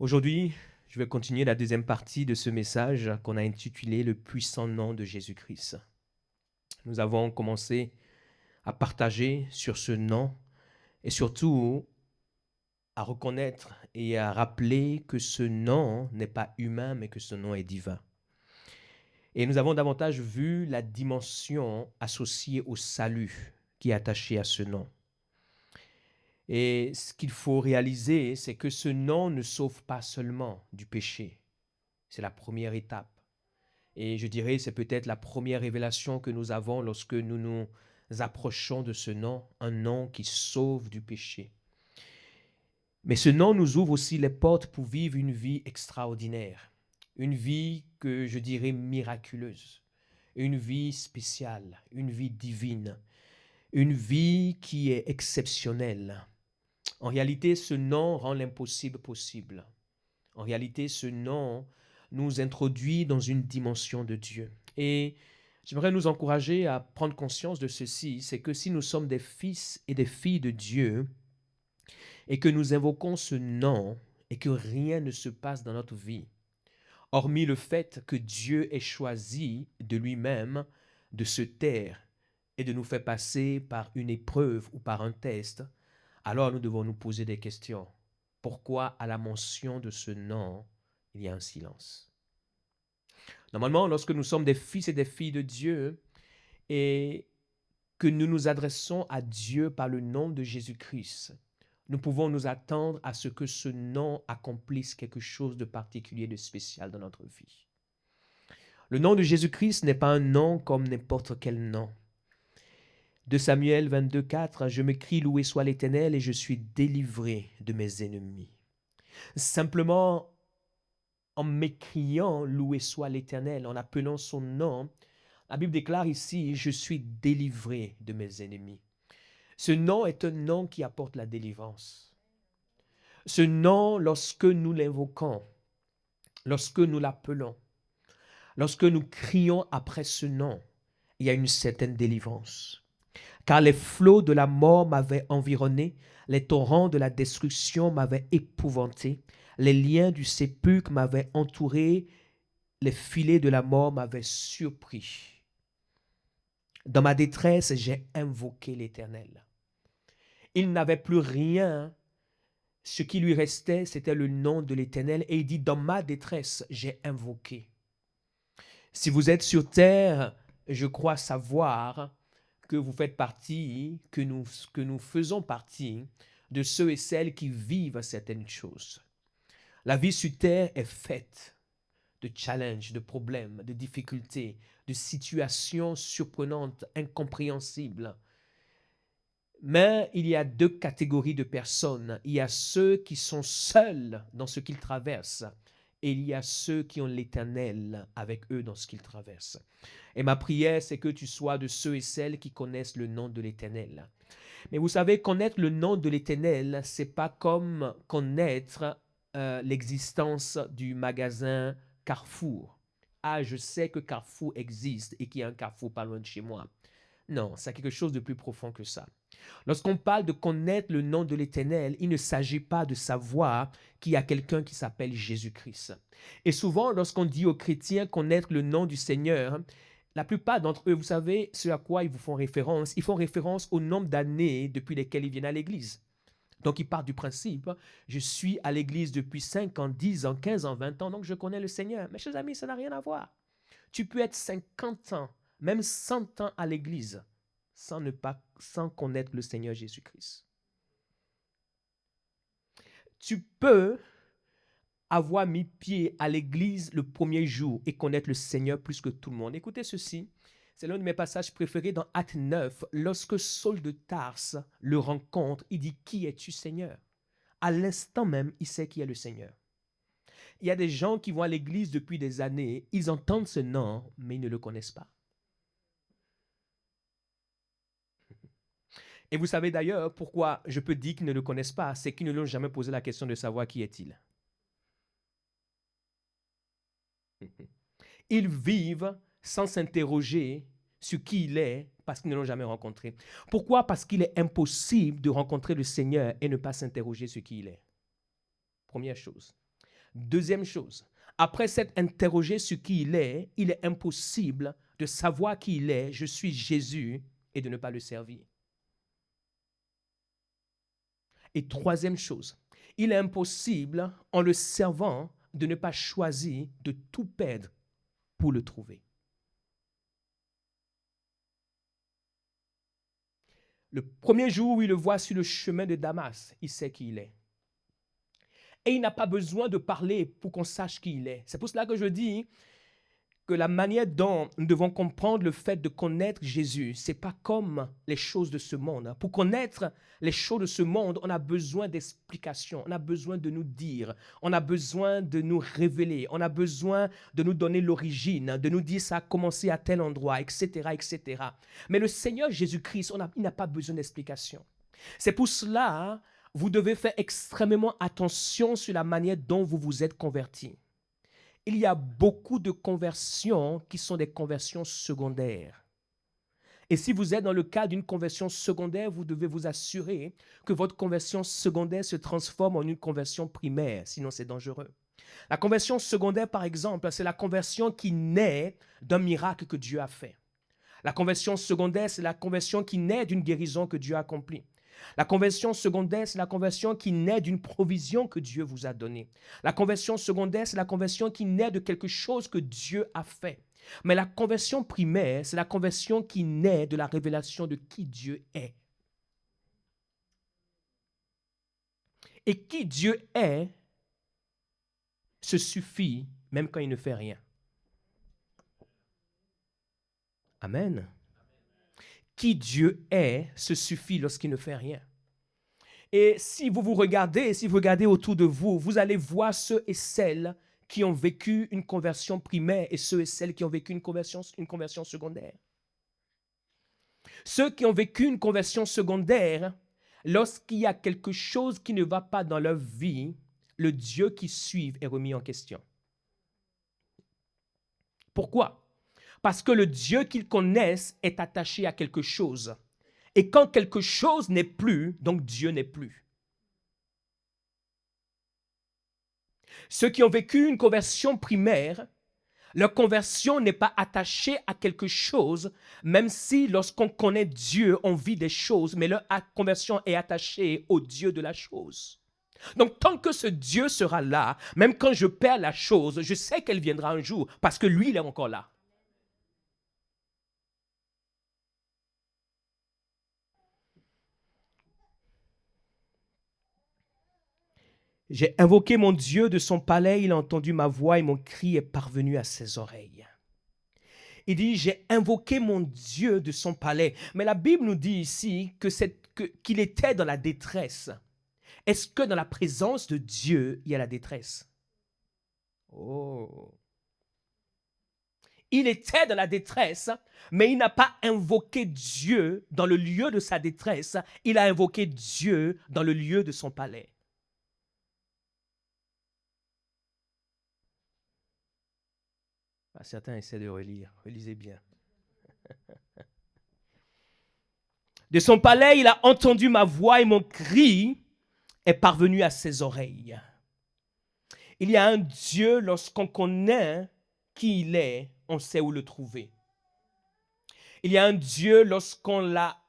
Aujourd'hui, je vais continuer la deuxième partie de ce message qu'on a intitulé Le puissant nom de Jésus-Christ. Nous avons commencé à partager sur ce nom et surtout à reconnaître et à rappeler que ce nom n'est pas humain mais que ce nom est divin. Et nous avons davantage vu la dimension associée au salut qui est attachée à ce nom. Et ce qu'il faut réaliser, c'est que ce nom ne sauve pas seulement du péché. C'est la première étape. Et je dirais, c'est peut-être la première révélation que nous avons lorsque nous nous approchons de ce nom, un nom qui sauve du péché. Mais ce nom nous ouvre aussi les portes pour vivre une vie extraordinaire, une vie que je dirais miraculeuse, une vie spéciale, une vie divine, une vie qui est exceptionnelle. En réalité, ce nom rend l'impossible possible. En réalité, ce nom nous introduit dans une dimension de Dieu. Et j'aimerais nous encourager à prendre conscience de ceci, c'est que si nous sommes des fils et des filles de Dieu et que nous invoquons ce nom et que rien ne se passe dans notre vie, hormis le fait que Dieu ait choisi de lui-même de se taire et de nous faire passer par une épreuve ou par un test, alors nous devons nous poser des questions. Pourquoi à la mention de ce nom, il y a un silence? Normalement, lorsque nous sommes des fils et des filles de Dieu et que nous nous adressons à Dieu par le nom de Jésus-Christ, nous pouvons nous attendre à ce que ce nom accomplisse quelque chose de particulier, de spécial dans notre vie. Le nom de Jésus-Christ n'est pas un nom comme n'importe quel nom. De Samuel 22, 4, je m'écrie, loué soit l'Éternel et je suis délivré de mes ennemis. Simplement, en m'écriant, loué soit l'Éternel, en appelant son nom, la Bible déclare ici, je suis délivré de mes ennemis. Ce nom est un nom qui apporte la délivrance. Ce nom, lorsque nous l'invoquons, lorsque nous l'appelons, lorsque nous crions après ce nom, il y a une certaine délivrance. Car les flots de la mort m'avaient environné, les torrents de la destruction m'avaient épouvanté, les liens du sépulcre m'avaient entouré, les filets de la mort m'avaient surpris. Dans ma détresse, j'ai invoqué l'Éternel. Il n'avait plus rien. Ce qui lui restait, c'était le nom de l'Éternel. Et il dit, dans ma détresse, j'ai invoqué. Si vous êtes sur terre, je crois savoir que vous faites partie, que nous faisons partie de ceux et celles qui vivent certaines choses. La vie sur terre est faite de challenges, de problèmes, de difficultés, de situations surprenantes, incompréhensibles. Mais il y a deux catégories de personnes. Il y a ceux qui sont seuls dans ce qu'ils traversent et il y a ceux qui ont l'Éternel avec eux dans ce qu'ils traversent. Et ma prière, c'est que tu sois de ceux et celles qui connaissent le nom de l'Éternel. Mais vous savez, connaître le nom de l'Éternel, c'est pas comme connaître l'existence du magasin Carrefour. Ah, je sais que Carrefour existe et qu'il y a un Carrefour pas loin de chez moi. Non, c'est quelque chose de plus profond que ça. Lorsqu'on parle de connaître le nom de l'Éternel, il ne s'agit pas de savoir qu'il y a quelqu'un qui s'appelle Jésus-Christ. Et souvent, lorsqu'on dit aux chrétiens connaître le nom du Seigneur, la plupart d'entre eux, vous savez ce à quoi ils vous font référence? Ils font référence au nombre d'années depuis lesquelles ils viennent à l'église. Donc, ils partent du principe, je suis à l'église depuis 5 ans, 10 ans, 15 ans, 20 ans, donc je connais le Seigneur. Mes chers amis, ça n'a rien à voir. Tu peux être 50 ans, même 100 ans à l'église, sans connaître le Seigneur Jésus-Christ. Tu peux avoir mis pied à l'église le premier jour et connaître le Seigneur plus que tout le monde. Écoutez ceci, C'est l'un de mes passages préférés dans Acte 9. Lorsque Saul de Tarse le rencontre, il dit « Qui es-tu, Seigneur ?» À l'instant même, il sait qui est le Seigneur. Il y a des gens qui vont à l'église depuis des années, ils entendent ce nom, mais ils ne le connaissent pas. Et vous savez d'ailleurs pourquoi je peux dire qu'ils ne le connaissent pas, c'est qu'ils ne l'ont jamais posé la question de savoir qui est-il. Ils vivent sans s'interroger sur qui il est parce qu'ils ne l'ont jamais rencontré. Pourquoi? Parce qu'il est impossible de rencontrer le Seigneur et ne pas s'interroger sur qui il est. Première chose. Deuxième chose, après s'être interrogé sur qui il est impossible de savoir qui il est, je suis Jésus, et de ne pas le servir. Et troisième chose, il est impossible, en le servant, de ne pas choisir de tout perdre pour le trouver. Le premier jour où il le voit sur le chemin de Damas, il sait qui il est. Et il n'a pas besoin de parler pour qu'on sache qui il est. C'est pour cela que je dis que la manière dont nous devons comprendre le fait de connaître Jésus, ce n'est pas comme les choses de ce monde. Pour connaître les choses de ce monde, on a besoin d'explications, on a besoin de nous dire, on a besoin de nous révéler, on a besoin de nous donner l'origine, de nous dire ça a commencé à tel endroit, etc., etc. Mais le Seigneur Jésus-Christ, il n'a pas besoin d'explications. C'est pour cela, vous devez faire extrêmement attention sur la manière dont vous vous êtes convertis. Il y a beaucoup de conversions qui sont des conversions secondaires. Et si vous êtes dans le cas d'une conversion secondaire, vous devez vous assurer que votre conversion secondaire se transforme en une conversion primaire, sinon c'est dangereux. La conversion secondaire, par exemple, c'est la conversion qui naît d'un miracle que Dieu a fait. La conversion secondaire, c'est la conversion qui naît d'une guérison que Dieu a accomplie. La conversion secondaire, c'est la conversion qui naît d'une provision que Dieu vous a donnée. La conversion secondaire, c'est la conversion qui naît de quelque chose que Dieu a fait. Mais la conversion primaire, c'est la conversion qui naît de la révélation de qui Dieu est. Et qui Dieu est se suffit même quand il ne fait rien. Amen. Qui Dieu est se suffit lorsqu'il ne fait rien. Et si vous regardez autour de vous, vous allez voir ceux et celles qui ont vécu une conversion primaire et ceux et celles qui ont vécu une conversion secondaire. Ceux qui ont vécu une conversion secondaire, lorsqu'il y a quelque chose qui ne va pas dans leur vie, le Dieu qu'ils suivent est remis en question. Pourquoi? Parce que le Dieu qu'ils connaissent est attaché à quelque chose. Et quand quelque chose n'est plus, donc Dieu n'est plus. Ceux qui ont vécu une conversion primaire, leur conversion n'est pas attachée à quelque chose, même si lorsqu'on connaît Dieu, on vit des choses, mais leur conversion est attachée au Dieu de la chose. Donc tant que ce Dieu sera là, même quand je perds la chose, je sais qu'elle viendra un jour, parce que lui, il est encore là. J'ai invoqué mon Dieu de son palais, il a entendu ma voix et mon cri est parvenu à ses oreilles. Il dit, j'ai invoqué mon Dieu de son palais. Mais la Bible nous dit ici qu'il était dans la détresse. Est-ce que dans la présence de Dieu, il y a la détresse? Oh. Il était dans la détresse, mais il n'a pas invoqué Dieu dans le lieu de sa détresse. Il a invoqué Dieu dans le lieu de son palais. Certains essaient de relire. Relisez bien. De son palais, il a entendu ma voix et mon cri est parvenu à ses oreilles. Il y a un Dieu, lorsqu'on connaît qui il est, on sait où le trouver. Il y a un Dieu, lorsqu'on l'a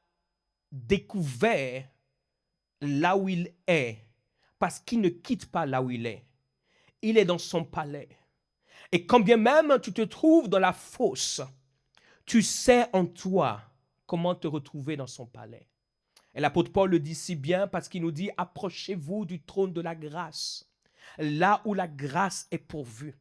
découvert là où il est, parce qu'il ne quitte pas là où il est. Il est dans son palais. Et quand bien même tu te trouves dans la fosse, tu sais en toi comment te retrouver dans son palais. Et l'apôtre Paul le dit si bien parce qu'il nous dit « Approchez-vous du trône de la grâce, là où la grâce est pourvue. »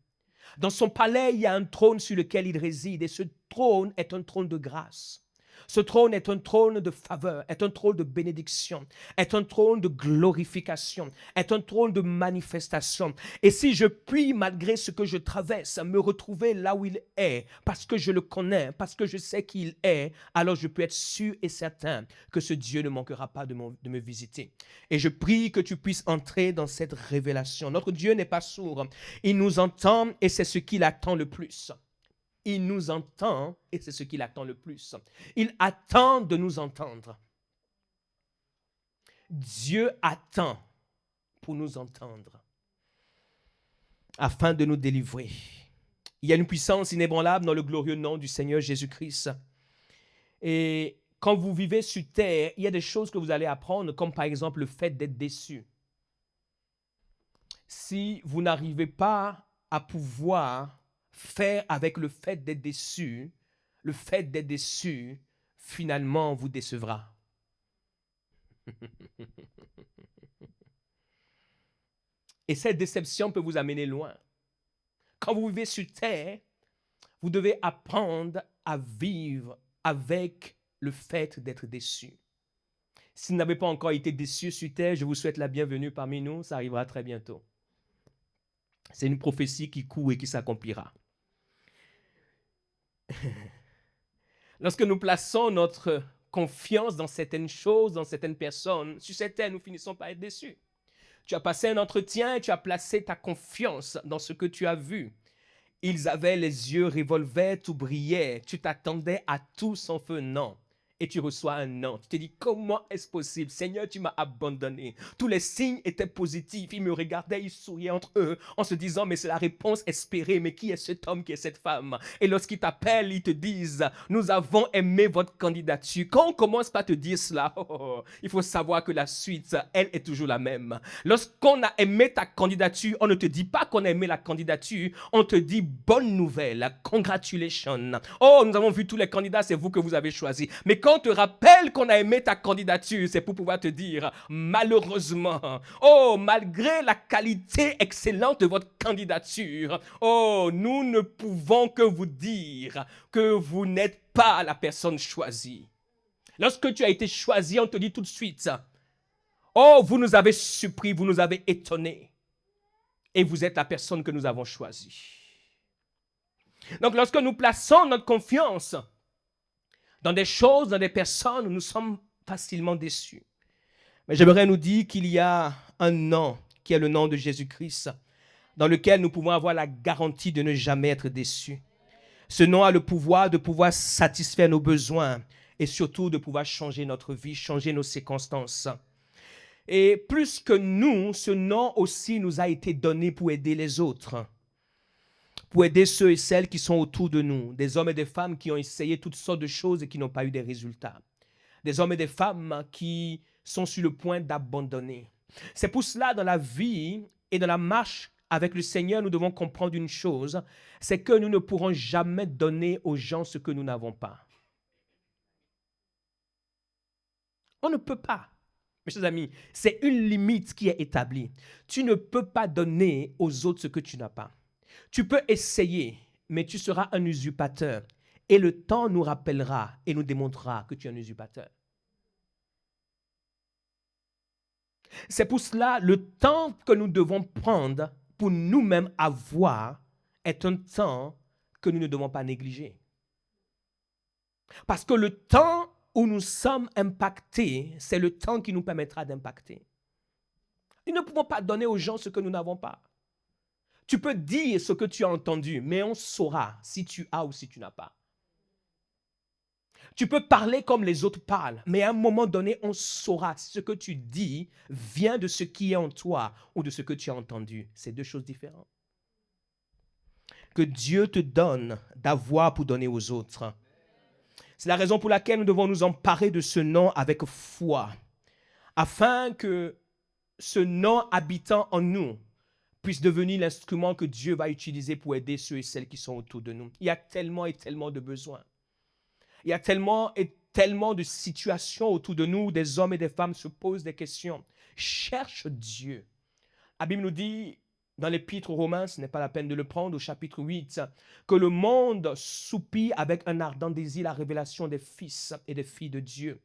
Dans son palais, il y a un trône sur lequel il réside et ce trône est un trône de grâce. Ce trône est un trône de faveur, est un trône de bénédiction, est un trône de glorification, est un trône de manifestation. Et si je puis, malgré ce que je traverse, me retrouver là où il est, parce que je le connais, parce que je sais qui il est, alors je peux être sûr et certain que ce Dieu ne manquera pas de me visiter. Et je prie que tu puisses entrer dans cette révélation. Notre Dieu n'est pas sourd. Il nous entend et c'est ce qu'il attend le plus. Il nous entend et c'est ce qu'il attend le plus. Il attend de nous entendre. Dieu attend pour nous entendre afin de nous délivrer. Il y a une puissance inébranlable dans le glorieux nom du Seigneur Jésus-Christ. Et quand vous vivez sur terre, il y a des choses que vous allez apprendre, comme par exemple le fait d'être déçu. Si vous n'arrivez pas à pouvoir faire avec le fait d'être déçu, le fait d'être déçu, finalement, vous décevra. Et cette déception peut vous amener loin. Quand vous vivez sur terre, vous devez apprendre à vivre avec le fait d'être déçu. Si vous n'avez pas encore été déçu sur terre, je vous souhaite la bienvenue parmi nous. Ça arrivera très bientôt. C'est une prophétie qui court et qui s'accomplira. Lorsque nous plaçons notre confiance dans certaines choses, dans certaines personnes, sur cette terre, nous finissons par être déçus. Tu as passé un entretien et tu as placé ta confiance dans ce que tu as vu. Ils avaient les yeux revolvers, tout brillait. Tu t'attendais à tout son feu, non. Et tu reçois un non. Tu te dis, comment est-ce possible? Seigneur, tu m'as abandonné. Tous les signes étaient positifs. Ils me regardaient, ils souriaient entre eux en se disant, mais c'est la réponse espérée. Mais qui est cet homme, qui est cette femme? Et lorsqu'ils t'appellent, ils te disent, nous avons aimé votre candidature. Quand on commence par te dire cela, il faut savoir que la suite, elle est toujours la même. Lorsqu'on a aimé ta candidature, on ne te dit pas qu'on a aimé la candidature. On te dit, bonne nouvelle, congratulations. Oh, nous avons vu tous les candidats, c'est vous que vous avez choisi. Mais quand on te rappelle qu'on a aimé ta candidature, c'est pour pouvoir te dire, malheureusement, oh, malgré la qualité excellente de votre candidature, oh, nous ne pouvons que vous dire que vous n'êtes pas la personne choisie. Lorsque tu as été choisi, on te dit tout de suite, oh, vous nous avez surpris, vous nous avez étonnés. Et vous êtes la personne que nous avons choisie. Donc, lorsque nous plaçons notre confiance dans des choses, dans des personnes, nous sommes facilement déçus. Mais j'aimerais nous dire qu'il y a un nom, qui est le nom de Jésus-Christ, dans lequel nous pouvons avoir la garantie de ne jamais être déçus. Ce nom a le pouvoir de pouvoir satisfaire nos besoins et surtout de pouvoir changer notre vie, changer nos circonstances. Et plus que nous, ce nom aussi nous a été donné pour aider les autres. Pour aider ceux et celles qui sont autour de nous, des hommes et des femmes qui ont essayé toutes sortes de choses et qui n'ont pas eu des résultats. Des hommes et des femmes qui sont sur le point d'abandonner. C'est pour cela, dans la vie et dans la marche avec le Seigneur, nous devons comprendre une chose, c'est que nous ne pourrons jamais donner aux gens ce que nous n'avons pas. On ne peut pas. Mes chers amis, c'est une limite qui est établie. Tu ne peux pas donner aux autres ce que tu n'as pas. Tu peux essayer, mais tu seras un usurpateur. Et le temps nous rappellera et nous démontrera que tu es un usurpateur. C'est pour cela, le temps que nous devons prendre pour nous-mêmes avoir est un temps que nous ne devons pas négliger. Parce que le temps où nous sommes impactés, c'est le temps qui nous permettra d'impacter. Nous ne pouvons pas donner aux gens ce que nous n'avons pas. Tu peux dire ce que tu as entendu, mais on saura si tu as ou si tu n'as pas. Tu peux parler comme les autres parlent, mais à un moment donné, on saura si ce que tu dis vient de ce qui est en toi ou de ce que tu as entendu. C'est deux choses différentes. Que Dieu te donne d'avoir pour donner aux autres. C'est la raison pour laquelle nous devons nous emparer de ce nom avec foi, afin que ce nom habitant en nous puisse devenir l'instrument que Dieu va utiliser pour aider ceux et celles qui sont autour de nous. Il y a tellement et tellement de besoins. Il y a tellement et tellement de situations autour de nous où des hommes et des femmes se posent des questions. Cherche Dieu. La Bible nous dit, dans l'Épître aux Romains, ce n'est pas la peine de le prendre, au chapitre 8, que le monde soupire avec un ardent désir la révélation des fils et des filles de Dieu.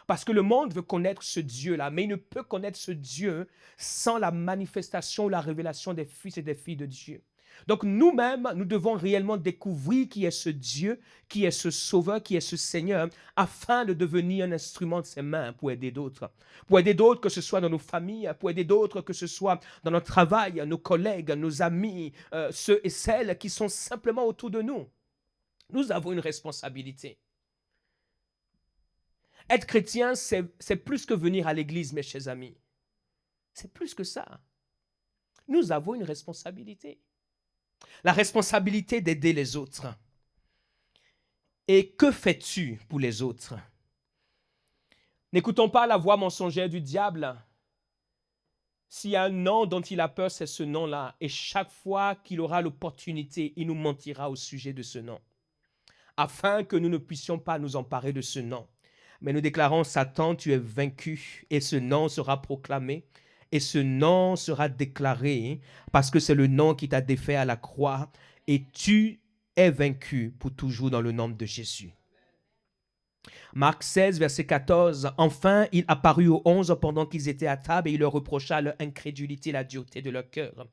Parce que le monde veut connaître ce Dieu-là, mais il ne peut connaître ce Dieu sans la manifestation ou la révélation des fils et des filles de Dieu. Donc nous-mêmes, nous devons réellement découvrir qui est ce Dieu, qui est ce Sauveur, qui est ce Seigneur, afin de devenir un instrument de ses mains pour aider d'autres. Pour aider d'autres, que ce soit dans nos familles, pour aider d'autres, que ce soit dans notre travail, nos collègues, nos amis, ceux et celles qui sont simplement autour de nous. Nous avons une responsabilité. Être chrétien, c'est plus que venir à l'église, mes chers amis. C'est plus que ça. Nous avons une responsabilité. La responsabilité d'aider les autres. Et que fais-tu pour les autres? N'écoutons pas la voix mensongère du diable. S'il y a un nom dont il a peur, c'est ce nom-là. Et chaque fois qu'il aura l'opportunité, il nous mentira au sujet de ce nom. Afin que nous ne puissions pas nous emparer de ce nom. Mais nous déclarons, Satan, tu es vaincu, et ce nom sera proclamé, et ce nom sera déclaré, parce que c'est le nom qui t'a défait à la croix, et tu es vaincu pour toujours dans le nom de Jésus. Marc 16, verset 14, enfin, il apparut aux 11 pendant qu'ils étaient à table, et il leur reprocha leur incrédulité et la dureté de leur cœur.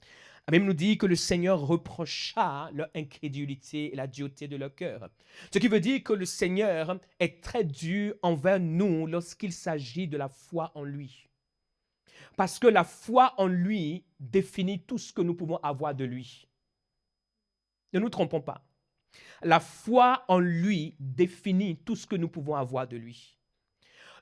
La Bible nous dit que le Seigneur reprocha leur incrédulité et la dureté de leur cœur. Ce qui veut dire que le Seigneur est très dur envers nous lorsqu'il s'agit de la foi en lui. Parce que la foi en lui définit tout ce que nous pouvons avoir de lui. Ne nous trompons pas. La foi en lui définit tout ce que nous pouvons avoir de lui.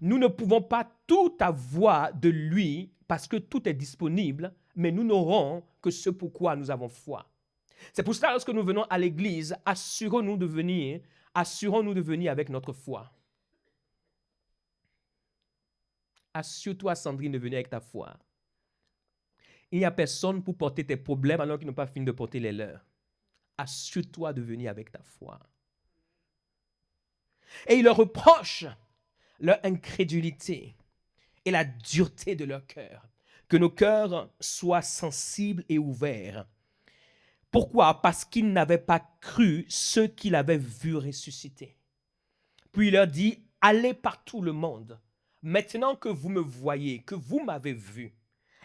Nous ne pouvons pas tout avoir de lui parce que tout est disponible, mais nous n'aurons que ce pourquoi nous avons foi. C'est pour cela, lorsque nous venons à l'église, assurons-nous de venir avec notre foi. Assure-toi, Sandrine, de venir avec ta foi. Il n'y a personne pour porter tes problèmes alors qu'ils n'ont pas fini de porter les leurs. Assure-toi de venir avec ta foi. Et il leur reproche leur incrédulité et la dureté de leur cœur. Que nos cœurs soient sensibles et ouverts. Pourquoi? Parce qu'ils n'avaient pas cru ceux qu'il avait vus ressusciter. Puis il leur dit, allez par tout le monde. Maintenant que vous me voyez, que vous m'avez vu.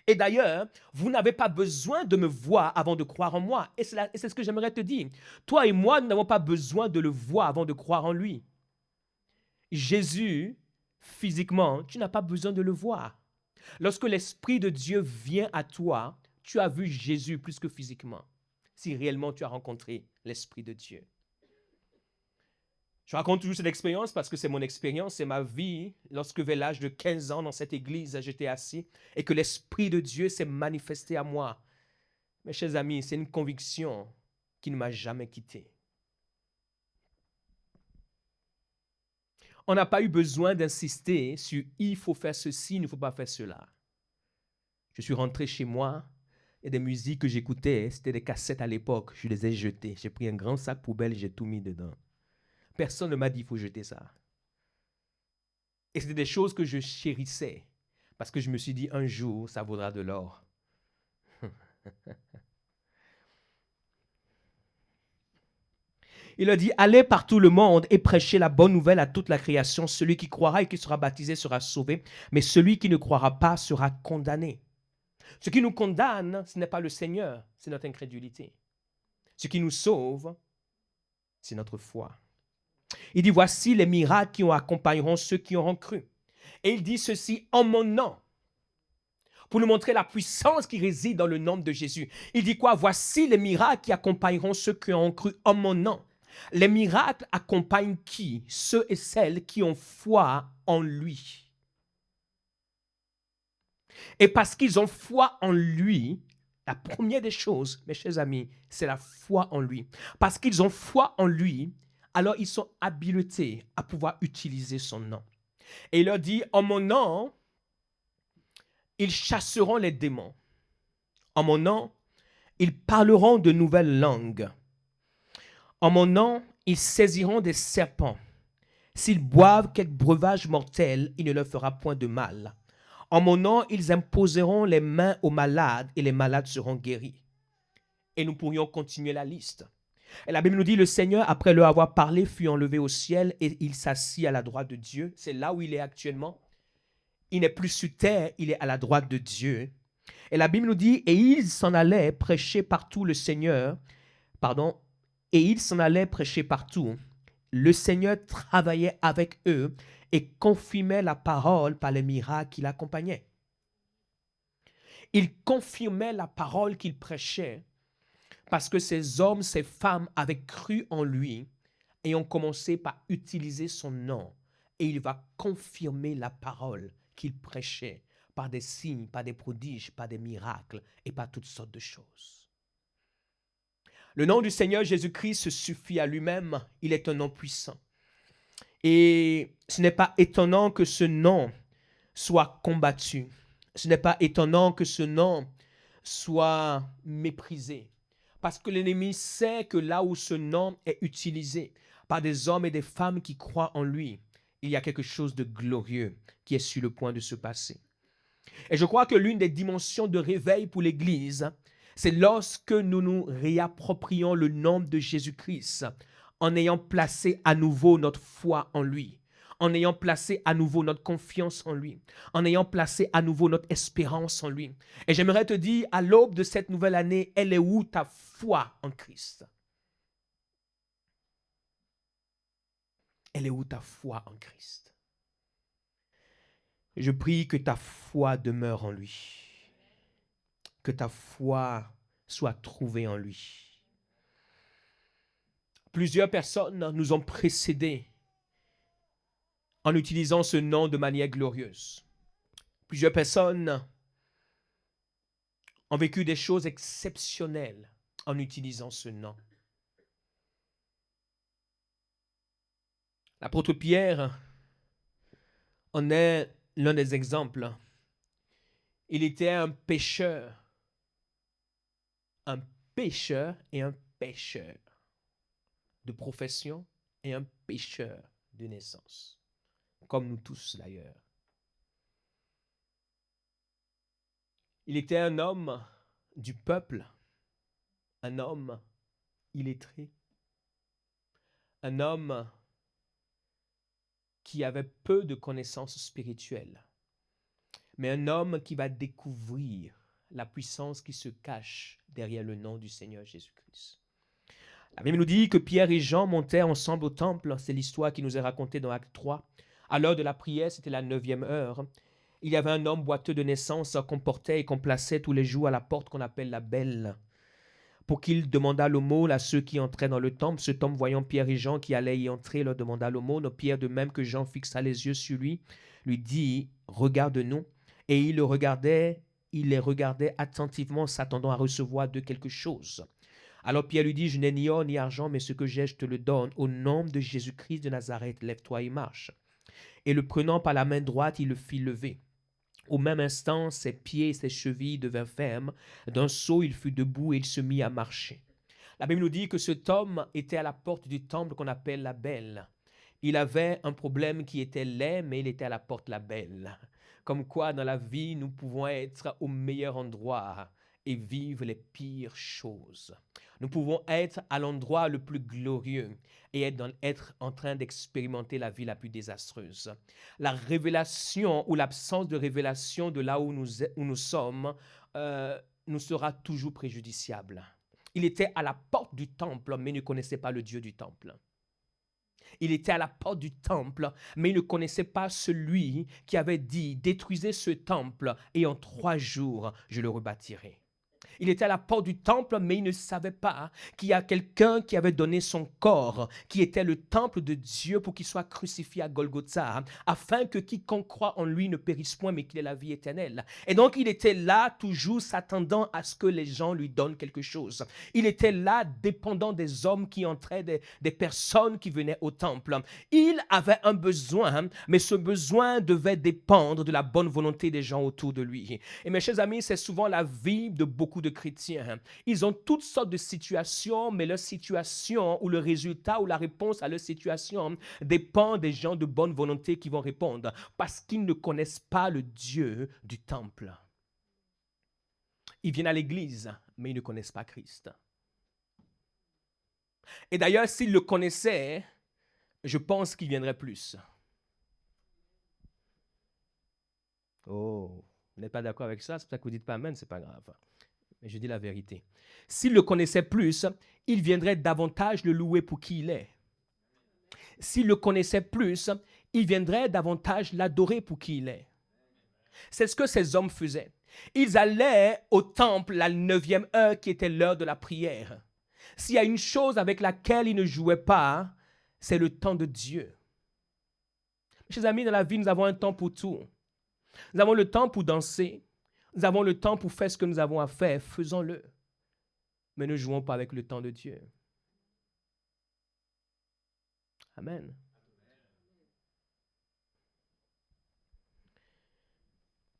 Et d'ailleurs, vous n'avez pas besoin de me voir avant de croire en moi. Et c'est ce que j'aimerais te dire. Toi et moi, nous n'avons pas besoin de le voir avant de croire en lui. Jésus, physiquement, tu n'as pas besoin de le voir. Lorsque l'Esprit de Dieu vient à toi, tu as vu Jésus plus que physiquement, si réellement tu as rencontré l'Esprit de Dieu. Je raconte toujours cette expérience parce que c'est mon expérience, c'est ma vie. Lorsque vers l'âge de 15 ans dans cette église, j'étais assis et que l'Esprit de Dieu s'est manifesté à moi. Mes chers amis, c'est une conviction qui ne m'a jamais quitté. On n'a pas eu besoin d'insister sur « il faut faire ceci, il ne faut pas faire cela ». Je suis rentré chez moi, et des musiques que j'écoutais, c'était des cassettes à l'époque, je les ai jetées. J'ai pris un grand sac poubelle et j'ai tout mis dedans. Personne ne m'a dit « il faut jeter ça ». Et c'était des choses que je chérissais, parce que je me suis dit « un jour, ça vaudra de l'or ». Il a dit, allez par tout le monde et prêchez la bonne nouvelle à toute la création. Celui qui croira et qui sera baptisé sera sauvé, mais celui qui ne croira pas sera condamné. Ce qui nous condamne, ce n'est pas le Seigneur, c'est notre incrédulité. Ce qui nous sauve, c'est notre foi. Il dit, voici les miracles qui accompagneront ceux qui auront cru. Et il dit ceci en mon nom, pour nous montrer la puissance qui réside dans le nom de Jésus. Il dit quoi? Voici les miracles qui accompagneront ceux qui auront cru en mon nom. Les miracles accompagnent qui? Ceux et celles qui ont foi en lui. Et parce qu'ils ont foi en lui, la première des choses, mes chers amis, c'est la foi en lui. Parce qu'ils ont foi en lui, alors ils sont habilités à pouvoir utiliser son nom. Et il leur dit, en mon nom, ils chasseront les démons. En mon nom, ils parleront de nouvelles langues. En mon nom, ils saisiront des serpents. S'ils boivent quelque breuvage mortel, il ne leur fera point de mal. En mon nom, ils imposeront les mains aux malades et les malades seront guéris. Et nous pourrions continuer la liste. Et la Bible nous dit, le Seigneur, après leur avoir parlé, fut enlevé au ciel et il s'assit à la droite de Dieu. C'est là où il est actuellement. Il n'est plus sur terre, il est à la droite de Dieu. Et la Bible nous dit, et il s'en allait prêcher partout le Seigneur, pardon, et il s'en allait prêcher partout. Le Seigneur travaillait avec eux et confirmait la parole par les miracles qui l'accompagnaient. Il confirmait la parole qu'il prêchait parce que ces hommes, ces femmes avaient cru en lui et ont commencé par utiliser son nom. Et il va confirmer la parole qu'il prêchait par des signes, par des prodiges, par des miracles et par toutes sortes de choses. Le nom du Seigneur Jésus-Christ se suffit à lui-même. Il est un nom puissant. Et ce n'est pas étonnant que ce nom soit combattu. Ce n'est pas étonnant que ce nom soit méprisé. Parce que l'ennemi sait que là où ce nom est utilisé par des hommes et des femmes qui croient en lui, il y a quelque chose de glorieux qui est sur le point de se passer. Et je crois que l'une des dimensions de réveil pour l'Église, c'est lorsque nous nous réapproprions le nom de Jésus-Christ en ayant placé à nouveau notre foi en lui, en ayant placé à nouveau notre confiance en lui, en ayant placé à nouveau notre espérance en lui. Et j'aimerais te dire, à l'aube de cette nouvelle année, elle est où ta foi en Christ? Elle est où ta foi en Christ? Je prie que ta foi demeure en lui, que ta foi soit trouvée en lui. Plusieurs personnes nous ont précédés en utilisant ce nom de manière glorieuse. Plusieurs personnes ont vécu des choses exceptionnelles en utilisant ce nom. L'apôtre Pierre en est l'un des exemples. Il était un pécheur et un pécheur de profession et un pécheur de naissance, comme nous tous d'ailleurs. Il était un homme du peuple, un homme illettré, un homme qui avait peu de connaissances spirituelles, mais un homme qui va découvrir la puissance qui se cache derrière le nom du Seigneur Jésus-Christ. La Bible nous dit que Pierre et Jean montaient ensemble au temple. C'est l'histoire qui nous est racontée dans Acte 3. À l'heure de la prière, c'était la 9e heure. Il y avait un homme boiteux de naissance qu'on portait et qu'on plaçait tous les jours à la porte qu'on appelle la Belle, pour qu'il demandât l'aumône à ceux qui entraient dans le temple. Cet homme, voyant Pierre et Jean qui allaient y entrer, leur demanda l'aumône. Pierre, de même que Jean fixa les yeux sur lui, lui dit « Regarde-nous ». Et il les regardait attentivement, s'attendant à recevoir de quelque chose. Alors Pierre lui dit, je n'ai ni or ni argent, mais ce que j'ai, je te le donne. Au nom de Jésus-Christ de Nazareth, lève-toi et marche. Et le prenant par la main droite, il le fit lever. Au même instant, ses pieds et ses chevilles devinrent fermes. D'un saut, il fut debout et il se mit à marcher. La Bible nous dit que cet homme était à la porte du temple qu'on appelle la Belle. Il avait un problème qui était laid, mais il était à la porte la Belle. Comme quoi, dans la vie, nous pouvons être au meilleur endroit et vivre les pires choses. Nous pouvons être à l'endroit le plus glorieux et être en train d'expérimenter la vie la plus désastreuse. La révélation ou l'absence de révélation de là où nous sommes nous sera toujours préjudiciable. Il était à la porte du temple, mais ne connaissait pas le Dieu du temple. Il était à la porte du temple, mais il ne connaissait pas celui qui avait dit, détruisez ce temple et en 3 jours, je le rebâtirai. Il était à la porte du temple, mais il ne savait pas qu'il y a quelqu'un qui avait donné son corps, qui était le temple de Dieu pour qu'il soit crucifié à Golgotha, afin que quiconque croit en lui ne périsse point, mais qu'il ait la vie éternelle. Et donc, il était là, toujours s'attendant à ce que les gens lui donnent quelque chose. Il était là, dépendant des hommes qui entraient, des personnes qui venaient au temple. Il avait un besoin, mais ce besoin devait dépendre de la bonne volonté des gens autour de lui. Et mes chers amis, c'est souvent la vie de beaucoup de chrétiens. Ils ont toutes sortes de situations, mais leur situation ou le résultat ou la réponse à leur situation dépend des gens de bonne volonté qui vont répondre parce qu'ils ne connaissent pas le Dieu du temple. Ils viennent à l'église, mais ils ne connaissent pas Christ. Et d'ailleurs, s'il le connaissait, je pense qu'il viendrait plus. Oh, vous n'êtes pas d'accord avec ça? C'est pour ça que vous ne dites pas Amen, c'est pas grave. Mais je dis la vérité. S'il le connaissait plus, il viendrait davantage le louer pour qui il est. S'il le connaissait plus, il viendrait davantage l'adorer pour qui il est. C'est ce que ces hommes faisaient. Ils allaient au temple la 9e heure qui était l'heure de la prière. S'il y a une chose avec laquelle ils ne jouaient pas, c'est le temps de Dieu. Mes chers amis, dans la vie, nous avons un temps pour tout. Nous avons le temps pour danser. Nous avons le temps pour faire ce que nous avons à faire. Faisons-le. Mais ne jouons pas avec le temps de Dieu. Amen.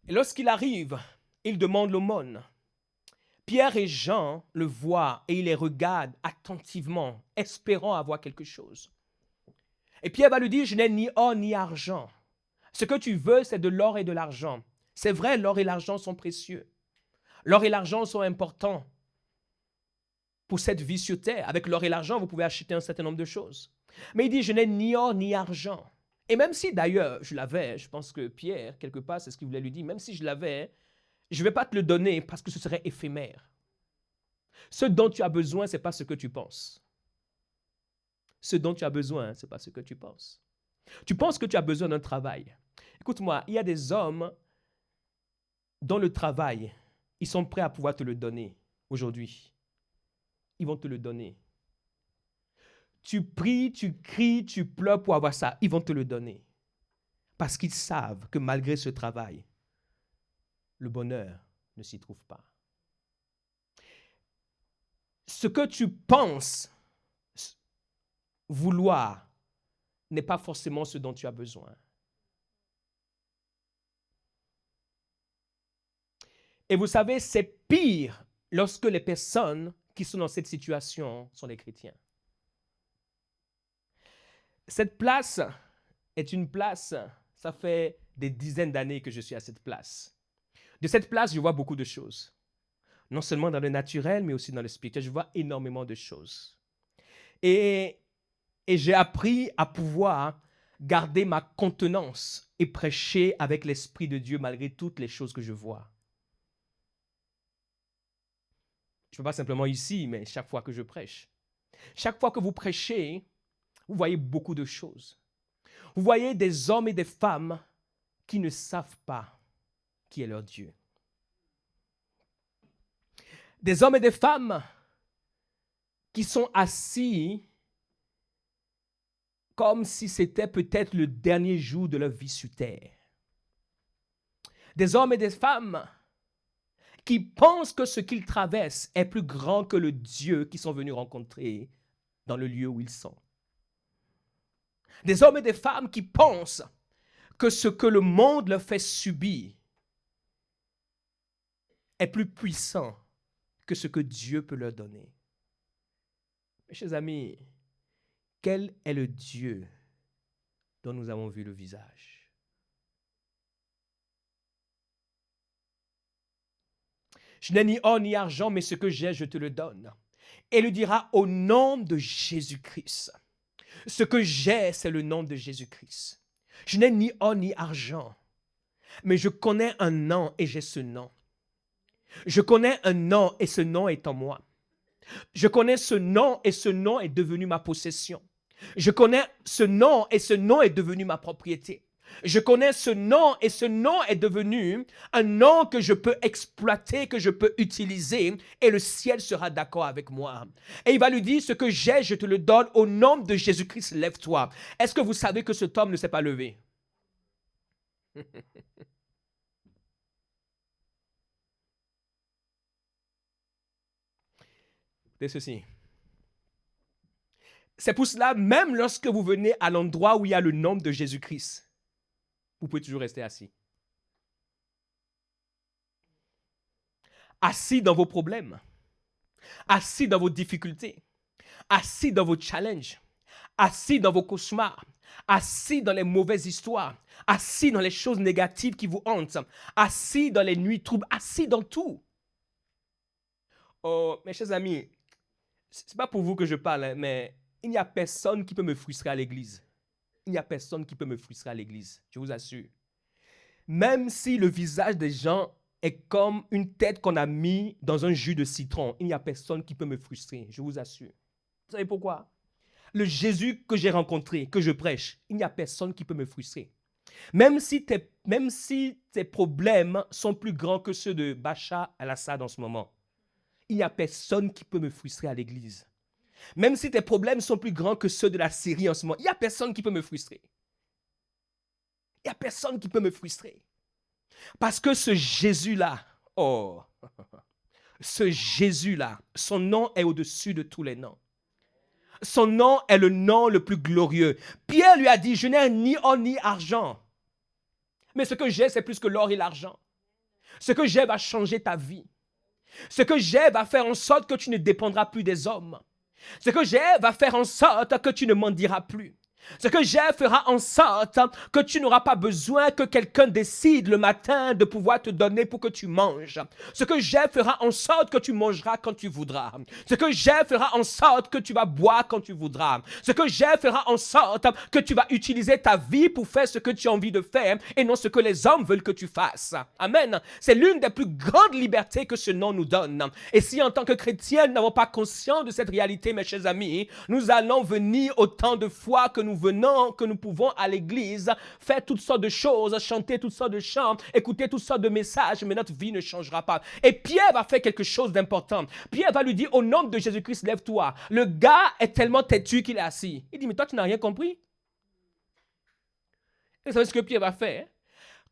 Et lorsqu'il arrive, il demande l'aumône. Pierre et Jean le voient et ils les regardent attentivement, espérant avoir quelque chose. Et Pierre va lui dire, je n'ai ni or ni argent. Ce que tu veux, c'est de l'or et de l'argent. C'est vrai, l'or et l'argent sont précieux. L'or et l'argent sont importants pour cette vie sur terre. Avec l'or et l'argent, vous pouvez acheter un certain nombre de choses. Mais il dit, je n'ai ni or ni argent. Et même si d'ailleurs je l'avais, je pense que Pierre, quelque part, c'est ce qu'il voulait lui dire, même si je l'avais, je ne vais pas te le donner parce que ce serait éphémère. Ce dont tu as besoin, ce n'est pas ce que tu penses. Ce dont tu as besoin, ce n'est pas ce que tu penses. Tu penses que tu as besoin d'un travail. Écoute-moi, il y a des hommes dont le travail, ils sont prêts à pouvoir te le donner aujourd'hui. Ils vont te le donner. Tu pries, tu cries, tu pleures pour avoir ça. Ils vont te le donner. Parce qu'ils savent que malgré ce travail, le bonheur ne s'y trouve pas. Ce que tu penses vouloir n'est pas forcément ce dont tu as besoin. Et vous savez, c'est pire lorsque les personnes qui sont dans cette situation sont les chrétiens. Cette place est une place, ça fait des dizaines d'années que je suis à cette place. De cette place, je vois beaucoup de choses. Non seulement dans le naturel, mais aussi dans le spirituel. Je vois énormément de choses. Et j'ai appris à pouvoir garder ma contenance et prêcher avec l'Esprit de Dieu malgré toutes les choses que je vois. Je ne peux pas simplement ici, mais chaque fois que je prêche. Chaque fois que vous prêchez, vous voyez beaucoup de choses. Vous voyez des hommes et des femmes qui ne savent pas qui est leur Dieu. Des hommes et des femmes qui sont assis comme si c'était peut-être le dernier jour de leur vie sur terre. Des hommes et des femmes qui pensent que ce qu'ils traversent est plus grand que le Dieu qu'ils sont venus rencontrer dans le lieu où ils sont. Des hommes et des femmes qui pensent que ce que le monde leur fait subir est plus puissant que ce que Dieu peut leur donner. Mes chers amis, quel est le Dieu dont nous avons vu le visage? Je n'ai ni or ni argent, mais ce que j'ai, je te le donne. Et il dira au nom de Jésus-Christ. Ce que j'ai, c'est le nom de Jésus-Christ. Je n'ai ni or ni argent, mais je connais un nom et j'ai ce nom. Je connais un nom et ce nom est en moi. Je connais ce nom et ce nom est devenu ma possession. Je connais ce nom et ce nom est devenu ma propriété. Je connais ce nom et ce nom est devenu un nom que je peux exploiter, que je peux utiliser et le ciel sera d'accord avec moi. Et il va lui dire, ce que j'ai, je te le donne au nom de Jésus-Christ, lève-toi. Est-ce que vous savez que cet homme ne s'est pas levé? C'est ceci. C'est pour cela, même lorsque vous venez à l'endroit où il y a le nom de Jésus-Christ, vous pouvez toujours rester assis. Assis dans vos problèmes, assis dans vos difficultés, assis dans vos challenges, assis dans vos cauchemars, assis dans les mauvaises histoires, assis dans les choses négatives qui vous hantent, assis dans les nuits troubles, assis dans tout. Oh, mes chers amis, Ce n'est pas pour vous que je parle, hein, mais il n'y a personne qui peut me frustrer à l'église. Il n'y a personne qui peut me frustrer à l'église, je vous assure. Même si le visage des gens est comme une tête qu'on a mis dans un jus de citron, il n'y a personne qui peut me frustrer, je vous assure. Vous savez pourquoi? Le Jésus que j'ai rencontré, que je prêche, il n'y a personne qui peut me frustrer. Même si tes problèmes sont plus grands que ceux de Bachar el-Assad en ce moment, il n'y a personne qui peut me frustrer à l'église. Même si tes problèmes sont plus grands que ceux de la Syrie en ce moment, il n'y a personne qui peut me frustrer. Il n'y a personne qui peut me frustrer. Parce que ce Jésus-là, ce Jésus-là, son nom est au-dessus de tous les noms. Son nom est le nom le plus glorieux. Pierre lui a dit, je n'ai ni or ni argent. Mais ce que j'ai, c'est plus que l'or et l'argent. Ce que j'ai va changer ta vie. Ce que j'ai va faire en sorte que tu ne dépendras plus des hommes. Ce que j'ai va faire en sorte que tu ne mendiras plus. Ce que j'ai fera en sorte que tu n'auras pas besoin que quelqu'un décide le matin de pouvoir te donner pour que tu manges. Ce que j'ai fera en sorte que tu mangeras quand tu voudras. Ce que j'ai fera en sorte que tu vas boire quand tu voudras. Ce que j'ai fera en sorte que tu vas utiliser ta vie pour faire ce que tu as envie de faire et non ce que les hommes veulent que tu fasses. Amen. C'est l'une des plus grandes libertés que ce nom nous donne. Et si en tant que chrétiens, nous n'avons pas conscience de cette réalité, mes chers amis, nous allons venir autant de fois que nous venons, que nous pouvons à l'église, faire toutes sortes de choses, chanter toutes sortes de chants, écouter toutes sortes de messages, mais notre vie ne changera pas. Et Pierre va faire quelque chose d'important. Pierre va lui dire, au nom de Jésus-Christ, lève-toi. Le gars est tellement têtu qu'il est assis. Il dit, mais toi, tu n'as rien compris? Et vous savez ce que Pierre va faire?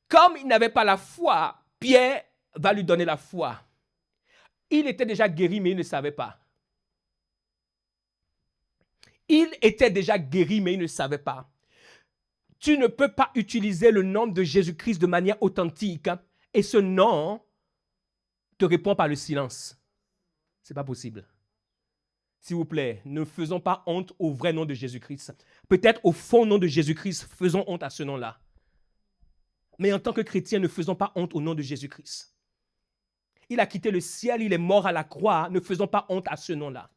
Comme il n'avait pas la foi, Pierre va lui donner la foi. Il était déjà guéri, mais il ne savait pas. Il était déjà guéri, mais il ne savait pas. Tu ne peux pas utiliser le nom de Jésus-Christ de manière authentique et ce nom te répond par le silence. Ce n'est pas possible. S'il vous plaît, ne faisons pas honte au vrai nom de Jésus-Christ. Peut-être au faux nom de Jésus-Christ, faisons honte à ce nom-là. Mais en tant que chrétien, ne faisons pas honte au nom de Jésus-Christ. Il a quitté le ciel, il est mort à la croix. Ne faisons pas honte à ce nom-là.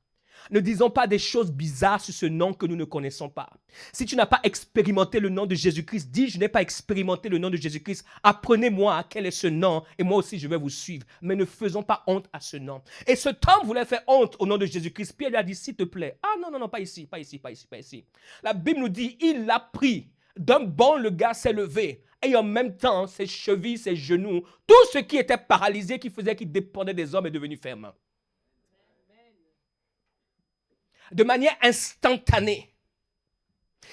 Ne disons pas des choses bizarres sur ce nom que nous ne connaissons pas. Si tu n'as pas expérimenté le nom de Jésus-Christ, dis, je n'ai pas expérimenté le nom de Jésus-Christ. Apprenez-moi quel est ce nom et moi aussi je vais vous suivre. Mais ne faisons pas honte à ce nom. Et cet homme voulait faire honte au nom de Jésus-Christ. Pierre lui a dit, s'il te plaît. Ah non, pas ici, pas ici, pas ici, pas ici. La Bible nous dit, il l'a pris. D'un bond, le gars s'est levé. Et en même temps, ses chevilles, ses genoux, tout ce qui était paralysé, qui faisait qu'il dépendait des hommes est devenu ferme. De manière instantanée.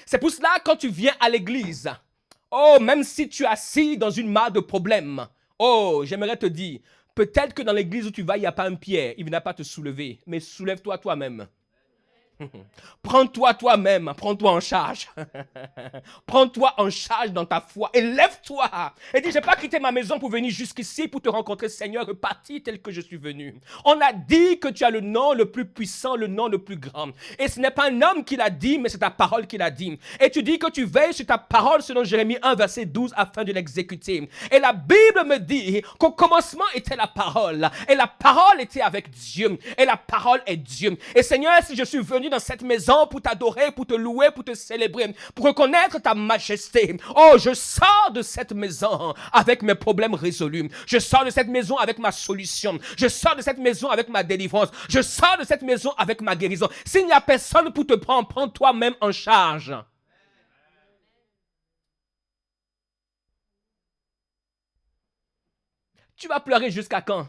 C'est pour cela, quand tu viens à l'église, même si tu es assis dans une mare de problèmes, j'aimerais te dire, peut-être que dans l'église où tu vas, il n'y a pas un Pierre, il ne va pas te soulever, mais soulève-toi toi-même. Prends-toi toi-même, prends-toi en charge. Prends-toi en charge dans ta foi et lève-toi. Et dis, je n'ai pas quitté ma maison pour venir jusqu'ici pour te rencontrer, Seigneur, reparti tel que je suis venu. On a dit que tu as le nom le plus puissant, le nom le plus grand. Et ce n'est pas un homme qui l'a dit, mais c'est ta parole qui l'a dit. Et tu dis que tu veilles sur ta parole selon Jérémie 1, verset 12, afin de l'exécuter. Et la Bible me dit qu'au commencement était la parole. Et la parole était avec Dieu. Et la parole est Dieu. Et Seigneur, si je suis venu dans cette maison pour t'adorer, pour te louer, pour te célébrer, pour reconnaître ta majesté. Je sors de cette maison avec mes problèmes résolus. Je sors de cette maison avec ma solution. Je sors de cette maison avec ma délivrance. Je sors de cette maison avec ma guérison. S'il n'y a personne pour te prendre, prends toi-même en charge. Tu vas pleurer jusqu'à quand?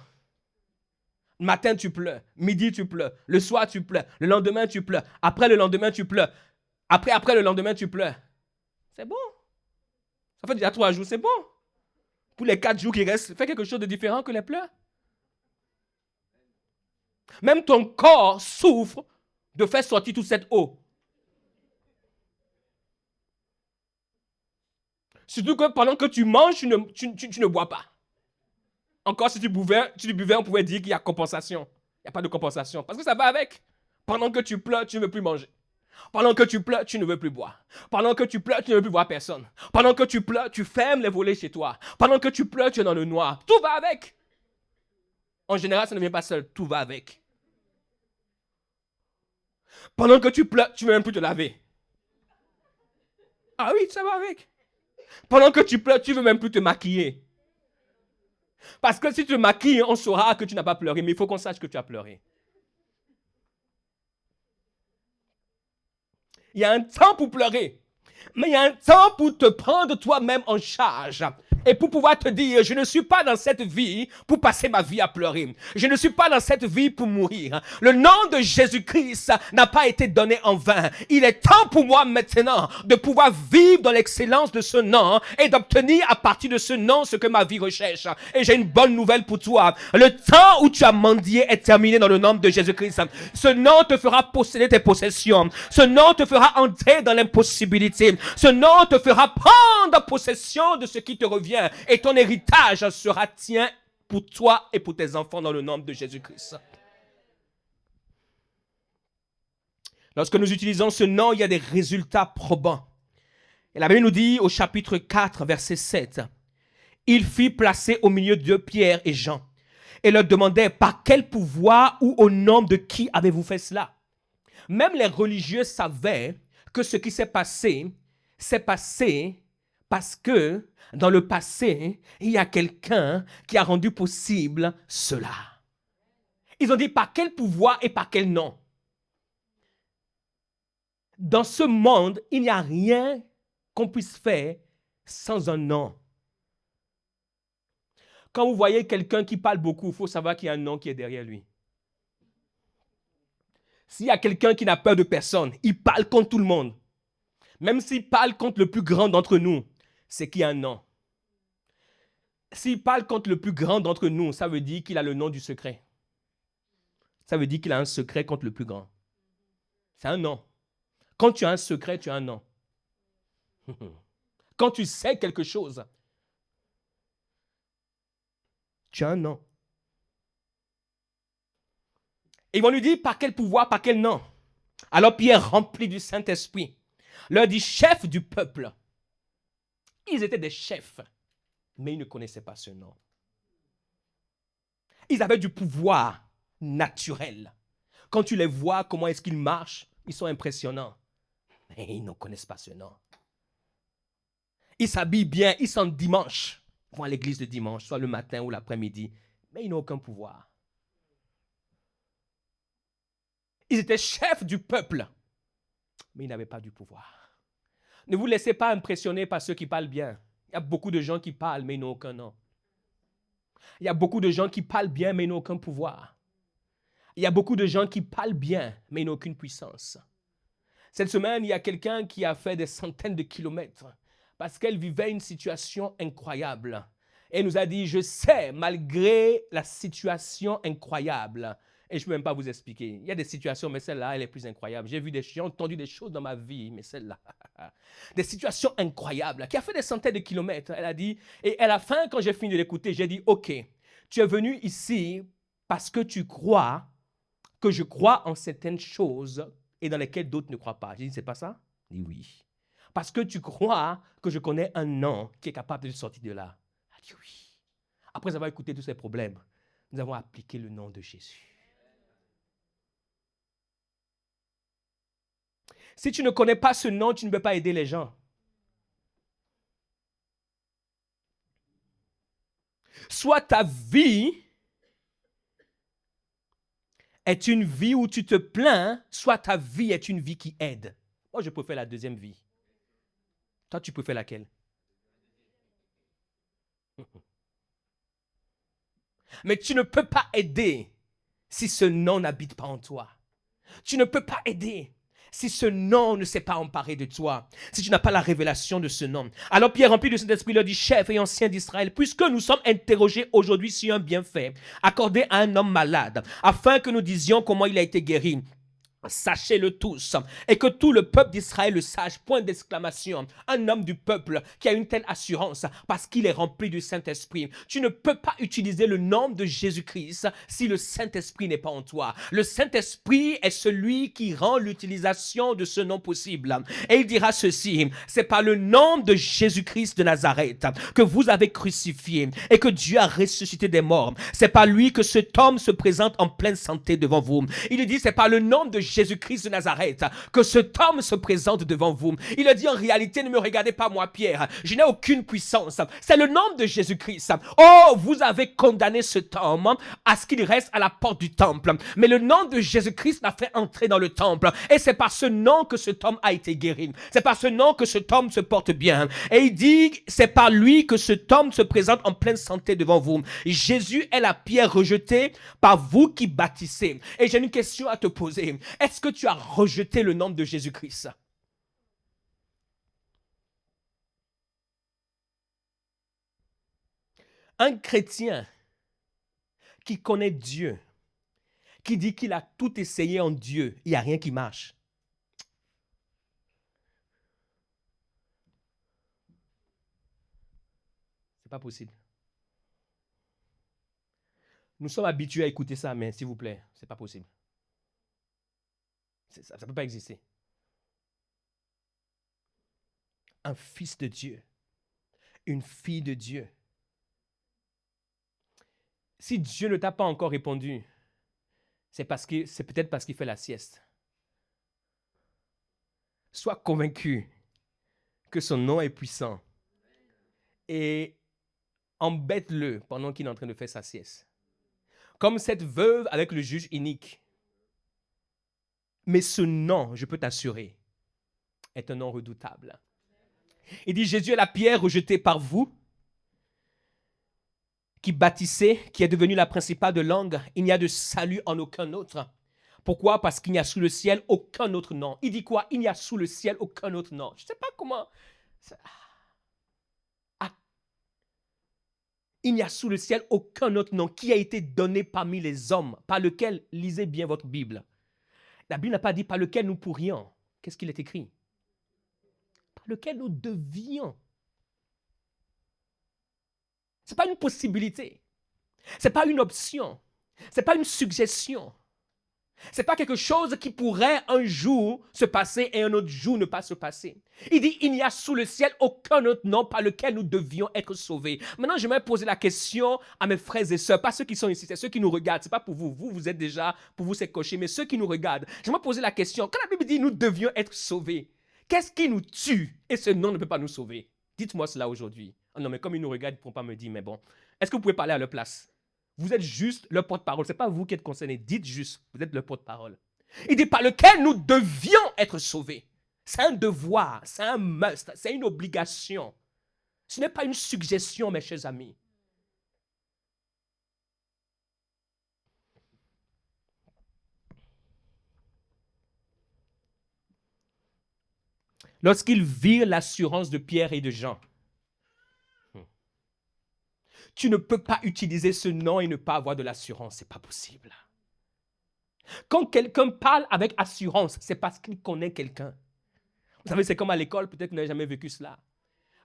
Le matin, tu pleures. Midi, tu pleures. Le soir, tu pleures. Le lendemain, tu pleures. Après le lendemain, tu pleures. Après le lendemain, tu pleures. C'est bon. Ça fait déjà 3 jours, c'est bon. Pour les 4 jours qui restent, fais quelque chose de différent que les pleurs. Même ton corps souffre de faire sortir toute cette eau. Surtout que pendant que tu manges, tu ne bois pas. Encore, si tu buvais, on pouvait dire qu'il y a compensation. Il n'y a pas de compensation. Parce que ça va avec. Pendant que tu pleures, tu ne veux plus manger. Pendant que tu pleures, tu ne veux plus boire. Pendant que tu pleures, tu ne veux plus voir personne. Pendant que tu pleures, tu fermes les volets chez toi. Pendant que tu pleures, tu es dans le noir. Tout va avec. En général, ça ne vient pas seul. Tout va avec. Pendant que tu pleures, tu ne veux même plus te laver. Ah oui, ça va avec. Pendant que tu pleures, tu ne veux même plus te maquiller. Parce que si tu te maquilles, on saura que tu n'as pas pleuré, mais il faut qu'on sache que tu as pleuré. Il y a un temps pour pleurer, mais il y a un temps pour te prendre toi-même en charge. Et pour pouvoir te dire, je ne suis pas dans cette vie pour passer ma vie à pleurer. Je ne suis pas dans cette vie pour mourir. Le nom de Jésus-Christ n'a pas été donné en vain. Il est temps pour moi maintenant de pouvoir vivre dans l'excellence de ce nom et d'obtenir à partir de ce nom ce que ma vie recherche. Et j'ai une bonne nouvelle pour toi. Le temps où tu as mendié est terminé dans le nom de Jésus-Christ. Ce nom te fera posséder tes possessions. Ce nom te fera entrer dans l'impossibilité. Ce nom te fera prendre possession de ce qui te revient. Et ton héritage sera tien pour toi et pour tes enfants dans le nom de Jésus-Christ. Lorsque nous utilisons ce nom, il y a des résultats probants. Et la Bible nous dit au chapitre 4, verset 7, « Il fit placer au milieu de Pierre et Jean et leur demandait par quel pouvoir ou au nom de qui avez-vous fait cela ?» Même les religieux savaient que ce qui s'est passé parce que dans le passé, il y a quelqu'un qui a rendu possible cela. Ils ont dit par quel pouvoir et par quel nom. Dans ce monde, il n'y a rien qu'on puisse faire sans un nom. Quand vous voyez quelqu'un qui parle beaucoup, il faut savoir qu'il y a un nom qui est derrière lui. S'il y a quelqu'un qui n'a peur de personne, il parle contre tout le monde. Même s'il parle contre le plus grand d'entre nous, c'est qu'il y a un nom. S'il parle contre le plus grand d'entre nous, ça veut dire qu'il a le nom du secret. Ça veut dire qu'il a un secret contre le plus grand. C'est un nom. Quand tu as un secret, tu as un nom. Quand tu sais quelque chose, tu as un nom. Et ils vont lui dire par quel pouvoir, par quel nom. Alors Pierre, rempli du Saint-Esprit, leur dit chef du peuple. Ils étaient des chefs, mais ils ne connaissaient pas ce nom. Ils avaient du pouvoir naturel. Quand tu les vois, comment est-ce qu'ils marchent, ils sont impressionnants. Mais ils ne connaissent pas ce nom. Ils s'habillent bien, ils sont dimanche. Ils vont à l'église le dimanche, soit le matin ou l'après-midi, mais ils n'ont aucun pouvoir. Ils étaient chefs du peuple, mais ils n'avaient pas du pouvoir. Ne vous laissez pas impressionner par ceux qui parlent bien. Il y a beaucoup de gens qui parlent, mais ils n'ont aucun nom. Il y a beaucoup de gens qui parlent bien, mais ils n'ont aucun pouvoir. Il y a beaucoup de gens qui parlent bien, mais ils n'ont aucune puissance. Cette semaine, il y a quelqu'un qui a fait des centaines de kilomètres parce qu'elle vivait une situation incroyable. Et elle nous a dit, je sais, malgré la situation incroyable, et je ne peux même pas vous expliquer. Il y a des situations, mais celle-là, elle est plus incroyable. J'ai entendu des choses dans ma vie, mais celle-là, des situations incroyables, qui a fait des centaines de kilomètres. Elle a dit, et à la fin, quand j'ai fini de l'écouter, j'ai dit, ok, tu es venu ici parce que tu crois que je crois en certaines choses et dans lesquelles d'autres ne croient pas. J'ai dit, c'est pas ça? Il dit oui. Parce que tu crois que je connais un nom qui est capable de sortir de là. Elle a dit oui. Après avoir écouté tous ces problèmes, nous avons appliqué le nom de Jésus. Si tu ne connais pas ce nom, tu ne peux pas aider les gens. Soit ta vie est une vie où tu te plains, soit ta vie est une vie qui aide. Moi, je préfère la deuxième vie. Toi, tu préfères laquelle? Mais tu ne peux pas aider si ce nom n'habite pas en toi. Tu ne peux pas aider si ce nom ne s'est pas emparé de toi, si tu n'as pas la révélation de ce nom. Alors Pierre, rempli de Saint-Esprit, leur dit, chef et ancien d'Israël, puisque nous sommes interrogés aujourd'hui sur un bienfait accordé à un homme malade, afin que nous disions comment il a été guéri. Sachez-le tous, et que tout le peuple d'Israël le sache, point d'exclamation. Un homme du peuple qui a une telle assurance parce qu'il est rempli du Saint-Esprit. Tu ne peux pas utiliser le nom de Jésus-Christ si le Saint-Esprit n'est pas en toi. Le Saint-Esprit est celui qui rend l'utilisation de ce nom possible. Et il dira ceci, c'est par le nom de Jésus-Christ de Nazareth que vous avez crucifié et que Dieu a ressuscité des morts. C'est par lui que cet homme se présente en pleine santé devant vous. Il dit, c'est par le nom de Jésus-Christ de Nazareth que cet homme se présente devant vous. Il a dit en réalité, ne me regardez pas moi, Pierre. Je n'ai aucune puissance. C'est le nom de Jésus-Christ. Oh, vous avez condamné cet homme à ce qu'il reste à la porte du temple. Mais le nom de Jésus-Christ l'a fait entrer dans le temple. Et c'est par ce nom que cet homme a été guéri. C'est par ce nom que cet homme se porte bien. Et il dit, c'est par lui que cet homme se présente en pleine santé devant vous. Jésus est la pierre rejetée par vous qui bâtissez. Et j'ai une question à te poser. Est-ce que tu as rejeté le nom de Jésus-Christ? Un chrétien qui connaît Dieu, qui dit qu'il a tout essayé en Dieu, il n'y a rien qui marche. C'est pas possible. Nous sommes habitués à écouter ça, mais s'il vous plaît, c'est pas possible. Ça ne peut pas exister. Un fils de Dieu, une fille de Dieu. Si Dieu ne t'a pas encore répondu, c'est peut-être parce qu'il fait la sieste. Sois convaincu que son nom est puissant et embête-le pendant qu'il est en train de faire sa sieste. Comme cette veuve avec le juge inique. Mais ce nom, je peux t'assurer, est un nom redoutable. Il dit, Jésus est la pierre rejetée par vous, qui bâtissez, qui est devenue la principale de langue. Il n'y a de salut en aucun autre. Pourquoi? Parce qu'il n'y a sous le ciel aucun autre nom. Il dit quoi? Il n'y a sous le ciel aucun autre nom. Je ne sais pas comment... Il n'y a sous le ciel aucun autre nom qui a été donné parmi les hommes, par lequel, lisez bien votre Bible. La Bible n'a pas dit par lequel nous pourrions. Qu'est-ce qu'il est écrit? Par lequel nous devions. Ce n'est pas une possibilité. Ce n'est pas une option. Ce n'est pas une suggestion. Ce n'est pas quelque chose qui pourrait un jour se passer et un autre jour ne pas se passer. Il dit, il n'y a sous le ciel aucun autre nom par lequel nous devions être sauvés. Maintenant, je vais poser la question à mes frères et sœurs, pas ceux qui sont ici, c'est ceux qui nous regardent. Ce n'est pas pour vous. Vous êtes déjà, pour vous, c'est coché, mais ceux qui nous regardent. Je vais poser la question, quand la Bible dit nous devions être sauvés, qu'est-ce qui nous tue et ce nom ne peut pas nous sauver? Dites-moi cela aujourd'hui. Oh non, mais comme ils nous regardent, ils ne pourront pas me dire, mais bon, est-ce que vous pouvez parler à leur place? Vous êtes juste le porte-parole. Ce n'est pas vous qui êtes concerné. Dites juste, vous êtes le porte-parole. Il dit par lequel nous devions être sauvés. C'est un devoir, c'est un must, c'est une obligation. Ce n'est pas une suggestion, mes chers amis. Lorsqu'ils virent l'assurance de Pierre et de Jean, tu ne peux pas utiliser ce nom et ne pas avoir de l'assurance. Ce n'est pas possible. Quand quelqu'un parle avec assurance, c'est parce qu'il connaît quelqu'un. Vous savez, c'est comme à l'école, peut-être que vous n'avez jamais vécu cela.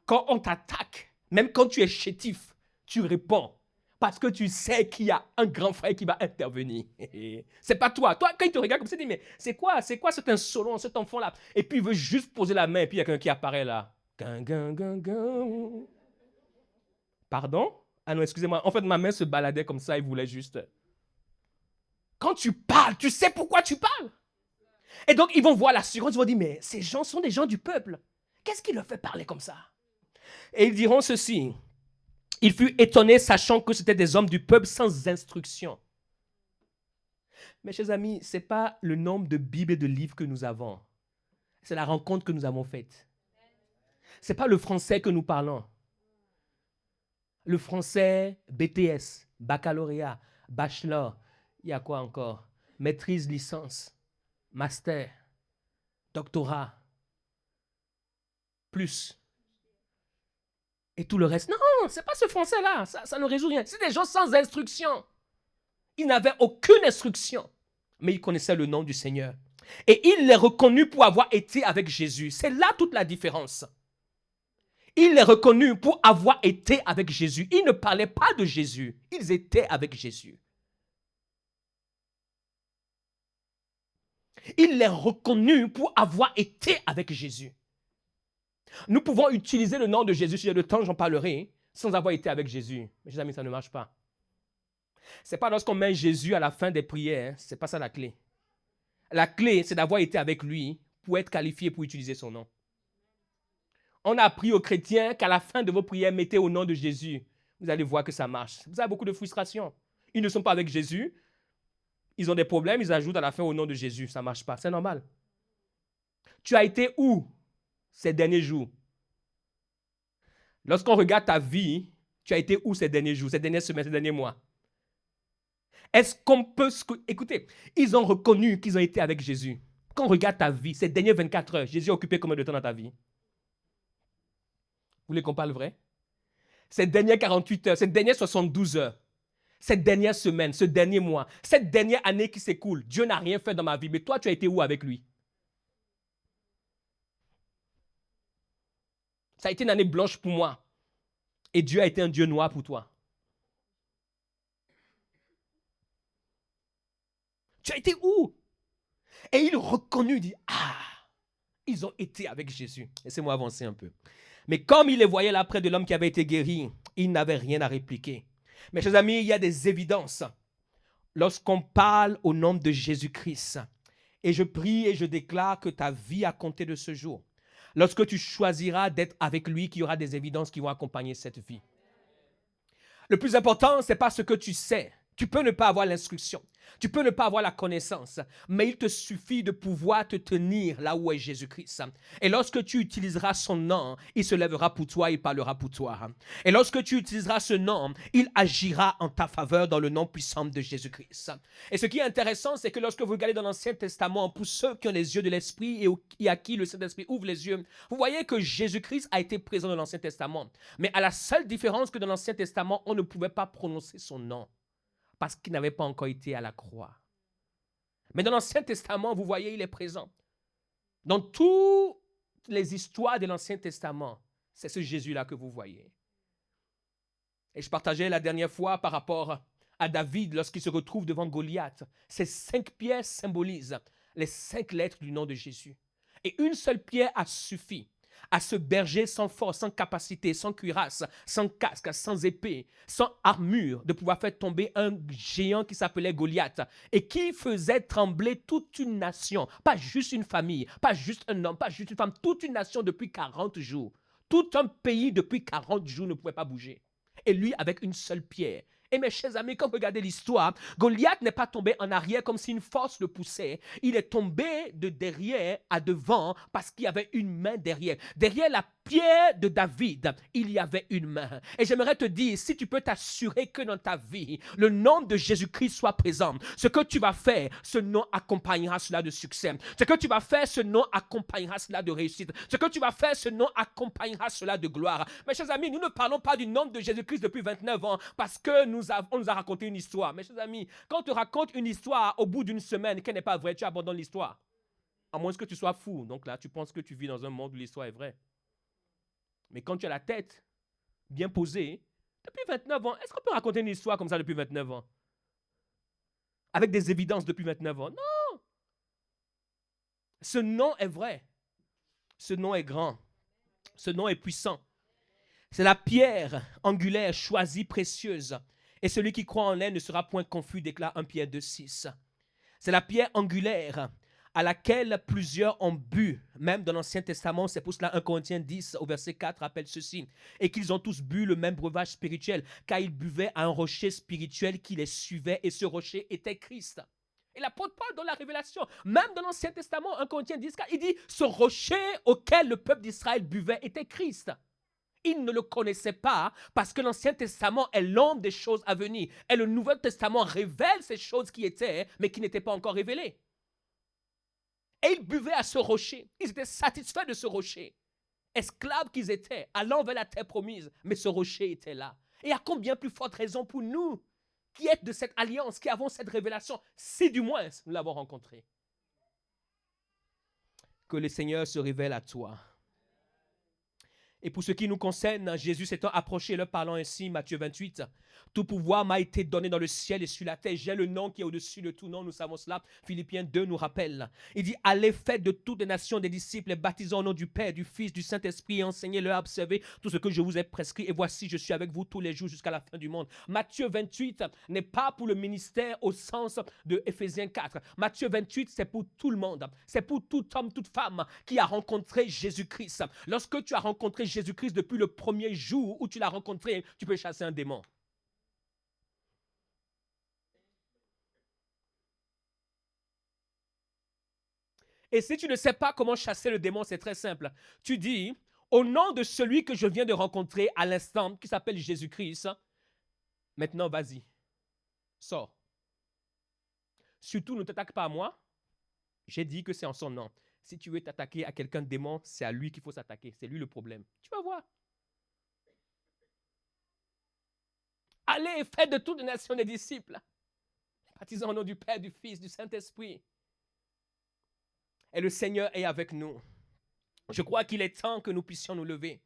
Quand on t'attaque, même quand tu es chétif, tu réponds. Parce que tu sais qu'il y a un grand frère qui va intervenir. C'est pas toi. Toi, quand il te regarde comme ça, il dit, mais c'est quoi cet insolent, cet enfant-là? Et puis il veut juste poser la main et puis il y a quelqu'un qui apparaît là. Pardon? Ah non, excusez-moi. En fait, ma main se baladait comme ça, il voulait juste... Quand tu parles, tu sais pourquoi tu parles. Et donc, ils vont voir l'assurance, ils vont dire, mais ces gens sont des gens du peuple. Qu'est-ce qui leur fait parler comme ça? Et ils diront ceci. Il fut étonné, sachant que c'était des hommes du peuple sans instruction. Mes chers amis, ce n'est pas le nombre de Bibles et de livres que nous avons. C'est la rencontre que nous avons faite. Ce n'est pas le français que nous parlons. Le français BTS, baccalauréat, bachelor, il y a quoi encore? Maîtrise, licence, master, doctorat, plus. Et tout le reste. Non, ce n'est pas ce français-là. Ça ne résout rien. C'est des gens sans instruction. Ils n'avaient aucune instruction. Mais ils connaissaient le nom du Seigneur. Et ils les reconnurent pour avoir été avec Jésus. C'est là toute la différence. Ils les reconnurent pour avoir été avec Jésus. Ils ne parlaient pas de Jésus. Ils étaient avec Jésus. Ils les reconnurent pour avoir été avec Jésus. Nous pouvons utiliser le nom de Jésus, si j'ai le temps, j'en parlerai, sans avoir été avec Jésus. Mais chers amis, ça ne marche pas. Ce n'est pas lorsqu'on met Jésus à la fin des prières, ce n'est pas ça la clé. La clé, c'est d'avoir été avec lui pour être qualifié pour utiliser son nom. On a appris aux chrétiens qu'à la fin de vos prières, mettez au nom de Jésus. Vous allez voir que ça marche. Vous avez beaucoup de frustration. Ils ne sont pas avec Jésus. Ils ont des problèmes, ils ajoutent à la fin au nom de Jésus. Ça ne marche pas, c'est normal. Tu as été où ces derniers jours? Lorsqu'on regarde ta vie, tu as été où ces derniers jours, ces dernières semaines, ces derniers mois? Est-ce qu'on peut... Écoutez, ils ont reconnu qu'ils ont été avec Jésus. Quand on regarde ta vie, ces dernières 24 heures, Jésus a occupé combien de temps dans ta vie? Vous voulez qu'on parle vrai? Ces dernières 48 heures, ces dernières 72 heures, cette dernière semaine, ce dernier mois, cette dernière année qui s'écoule, Dieu n'a rien fait dans ma vie, mais toi, tu as été où avec lui? Ça a été une année blanche pour moi. Et Dieu a été un Dieu noir pour toi. Tu as été où? Et il reconnut, il dit, ah, ils ont été avec Jésus. Laissez-moi avancer un peu. Mais comme il les voyait là près de l'homme qui avait été guéri, il n'avait rien à répliquer. Mes chers amis, il y a des évidences lorsqu'on parle au nom de Jésus-Christ. Et je prie et je déclare que ta vie a compté de ce jour. Lorsque tu choisiras d'être avec lui, qu'il y aura des évidences qui vont accompagner cette vie. Le plus important, ce n'est pas ce que tu sais. Tu peux ne pas avoir l'instruction. Tu peux ne pas avoir la connaissance, mais il te suffit de pouvoir te tenir là où est Jésus-Christ. Et lorsque tu utiliseras son nom, il se lèvera pour toi, il parlera pour toi. Et lorsque tu utiliseras ce nom, il agira en ta faveur dans le nom puissant de Jésus-Christ. Et ce qui est intéressant, c'est que lorsque vous regardez dans l'Ancien Testament, pour ceux qui ont les yeux de l'Esprit et à qui le Saint-Esprit ouvre les yeux, vous voyez que Jésus-Christ a été présent dans l'Ancien Testament. Mais à la seule différence que dans l'Ancien Testament, on ne pouvait pas prononcer son nom, parce qu'il n'avait pas encore été à la croix. Mais dans l'Ancien Testament, vous voyez, il est présent. Dans toutes les histoires de l'Ancien Testament, c'est ce Jésus-là que vous voyez. Et je partageais la dernière fois par rapport à David lorsqu'il se retrouve devant Goliath. Ces 5 pierres symbolisent les 5 lettres du nom de Jésus. Et une seule pierre a suffi à ce berger sans force, sans capacité, sans cuirasse, sans casque, sans épée, sans armure, de pouvoir faire tomber un géant qui s'appelait Goliath et qui faisait trembler toute une nation, pas juste une famille, pas juste un homme, pas juste une femme, toute une nation depuis 40 jours. Tout un pays depuis 40 jours ne pouvait pas bouger. Et lui, avec une seule pierre. Et mes chers amis, quand vous regardez l'histoire, Goliath n'est pas tombé en arrière comme si une force le poussait. Il est tombé de derrière à devant parce qu'il y avait une main derrière. Derrière la pierre de David, il y avait une main. Et j'aimerais te dire, si tu peux t'assurer que dans ta vie, le nom de Jésus-Christ soit présent, ce que tu vas faire, ce nom accompagnera cela de succès. Ce que tu vas faire, ce nom accompagnera cela de réussite. Ce que tu vas faire, ce nom accompagnera cela de gloire. Mes chers amis, nous ne parlons pas du nom de Jésus-Christ depuis 29 ans parce que on nous a raconté une histoire. Mes chers amis, quand on te raconte une histoire au bout d'une semaine qu'elle n'est pas vraie, tu abandonnes l'histoire. À moins que tu sois fou. Donc là, tu penses que tu vis dans un monde où l'histoire est vraie. Mais quand tu as la tête bien posée, depuis 29 ans, est-ce qu'on peut raconter une histoire comme ça depuis 29 ans? Avec des évidences depuis 29 ans? Non! Ce nom est vrai. Ce nom est grand. Ce nom est puissant. C'est la pierre angulaire choisie, précieuse. Et celui qui croit en elle ne sera point confus, déclare 1 Pierre 2,6. C'est la pierre angulaire à laquelle plusieurs ont bu, même dans l'Ancien Testament. C'est pour cela 1 Corinthiens 10 au verset 4 rappelle ceci. Et qu'ils ont tous bu le même breuvage spirituel, car ils buvaient à un rocher spirituel qui les suivait, et ce rocher était Christ. Et l'apôtre Paul, dans la Révélation, même dans l'Ancien Testament, 1 Corinthiens 10, il dit, ce rocher auquel le peuple d'Israël buvait était Christ. Ils ne le connaissaient pas parce que l'Ancien Testament est l'ombre des choses à venir. Et le Nouveau Testament révèle ces choses qui étaient, mais qui n'étaient pas encore révélées. Et ils buvaient à ce rocher. Ils étaient satisfaits de ce rocher. Esclaves qu'ils étaient, allant vers la terre promise. Mais ce rocher était là. Et à combien plus forte raison pour nous, qui êtes de cette alliance, qui avons cette révélation, si du moins nous l'avons rencontré. Que le Seigneur se révèle à toi. Et pour ce qui nous concerne, Jésus s'étant approché et leur parlant ainsi, Matthieu 28, « Tout pouvoir m'a été donné dans le ciel et sur la terre. J'ai le nom qui est au-dessus de tout nom. » Nous savons cela. Philippiens 2 nous rappelle. Il dit, « Allez, faites de toutes les nations des disciples, et baptisons au nom du Père, du Fils, du Saint-Esprit, et enseignez-leur à observer tout ce que je vous ai prescrit. Et voici, je suis avec vous tous les jours jusqu'à la fin du monde. » Matthieu 28 n'est pas pour le ministère au sens de Éphésiens 4. Matthieu 28, c'est pour tout le monde. C'est pour tout homme, toute femme qui a rencontré Jésus-Christ. Lorsque tu as rencontré Jésus-Christ depuis le premier jour où tu l'as rencontré, tu peux chasser un démon. Et si tu ne sais pas comment chasser le démon, c'est très simple. Tu dis, au nom de celui que je viens de rencontrer à l'instant, qui s'appelle Jésus-Christ, maintenant vas-y, sors. Surtout ne t'attaque pas à moi. J'ai dit que c'est en son nom. Si tu veux t'attaquer à quelqu'un de démon, c'est à lui qu'il faut s'attaquer. C'est lui le problème. Tu vas voir. Allez, faites de toutes les nations des disciples. Baptisons au nom du Père, du Fils, du Saint-Esprit. Et le Seigneur est avec nous. Je crois qu'il est temps que nous puissions nous lever.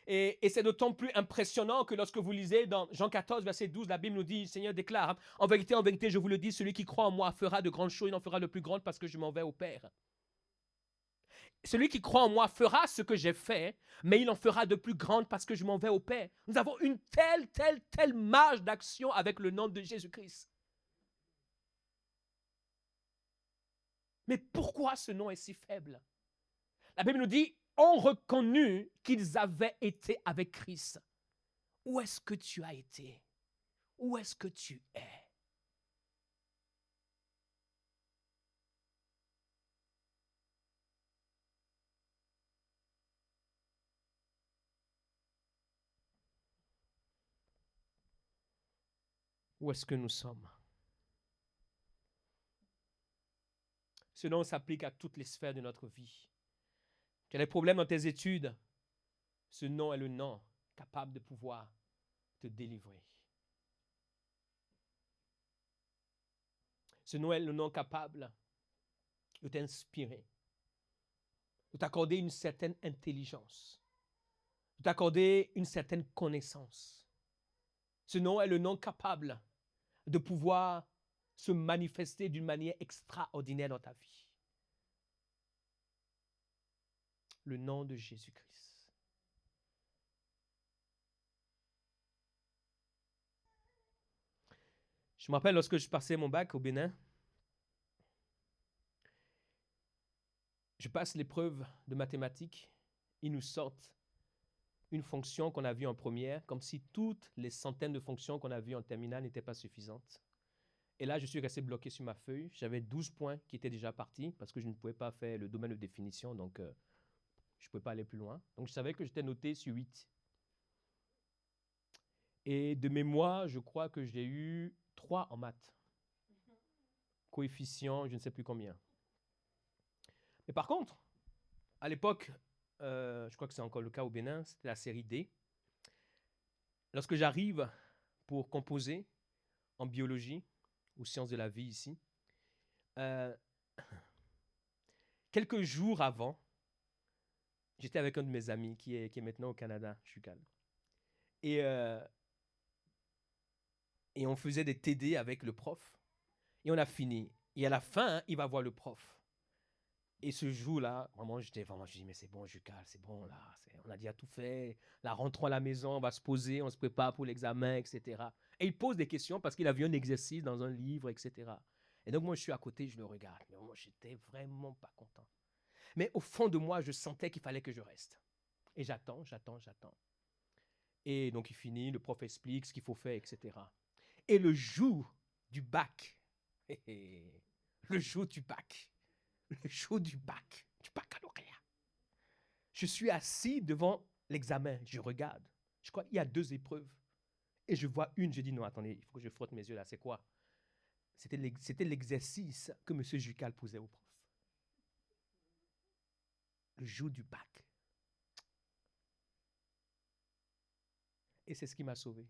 Et c'est d'autant plus impressionnant que lorsque vous lisez dans Jean 14, verset 12, la Bible nous dit, le Seigneur déclare, « En vérité, je vous le dis, celui qui croit en moi fera de grandes choses, il en fera de plus grandes parce que je m'en vais au Père. » Celui qui croit en moi fera ce que j'ai fait, mais il en fera de plus grandes parce que je m'en vais au Père. Nous avons une telle marge d'action avec le nom de Jésus-Christ. Mais pourquoi ce nom est si faible? La Bible nous dit, ont reconnu qu'ils avaient été avec Christ. Où est-ce que tu as été? Où est-ce que tu es? Où est-ce que nous sommes? Ce nom s'applique à toutes les sphères de notre vie. Tu as des problèmes dans tes études, ce nom est le nom capable de pouvoir te délivrer. Ce nom est le nom capable de t'inspirer, de t'accorder une certaine intelligence, de t'accorder une certaine connaissance. Ce nom est le nom capable de pouvoir se manifester d'une manière extraordinaire dans ta vie. Le nom de Jésus-Christ. Je me rappelle lorsque je passais mon bac au Bénin, je passe l'épreuve de mathématiques, ils nous sortent une fonction qu'on a vue en première, comme si toutes les centaines de fonctions qu'on a vues en terminale n'étaient pas suffisantes. Et là, je suis resté bloqué sur ma feuille. J'avais 12 points qui étaient déjà partis parce que je ne pouvais pas faire le domaine de définition, donc je ne pouvais pas aller plus loin. Donc, je savais que j'étais noté sur 8. Et de mémoire, je crois que j'ai eu 3 en maths. Coefficient, je ne sais plus combien. Mais par contre, à l'époque, je crois que c'est encore le cas au Bénin, c'était la série D. Lorsque j'arrive pour composer en biologie ou sciences de la vie ici, quelques jours avant, j'étais avec un de mes amis qui est maintenant au Canada, Chucal. Et on faisait des TD avec le prof. Et on a fini. Et à la fin, il va voir le prof. Et ce jour-là, vraiment, je dis, mais c'est bon, Jucal, c'est bon, là. On a déjà tout fait. Là, rentrons à la maison, on va se poser, on se prépare pour l'examen, etc. Et il pose des questions parce qu'il a vu un exercice dans un livre, etc. Et donc, moi, je suis à côté, je le regarde. Mais moi, j'étais vraiment pas content. Mais au fond de moi, je sentais qu'il fallait que je reste. Et j'attends. Et donc, il finit, le prof explique ce qu'il faut faire, etc. Et le jour du bac, le jour du baccalauréat, je suis assis devant l'examen, je regarde. Je crois qu'il y a 2 épreuves. Et je vois une, je dis non, attendez, il faut que je frotte mes yeux là, c'est quoi? C'était l'exercice que M. Jucal posait au prof. Le jour du bac. Et c'est ce qui m'a sauvé.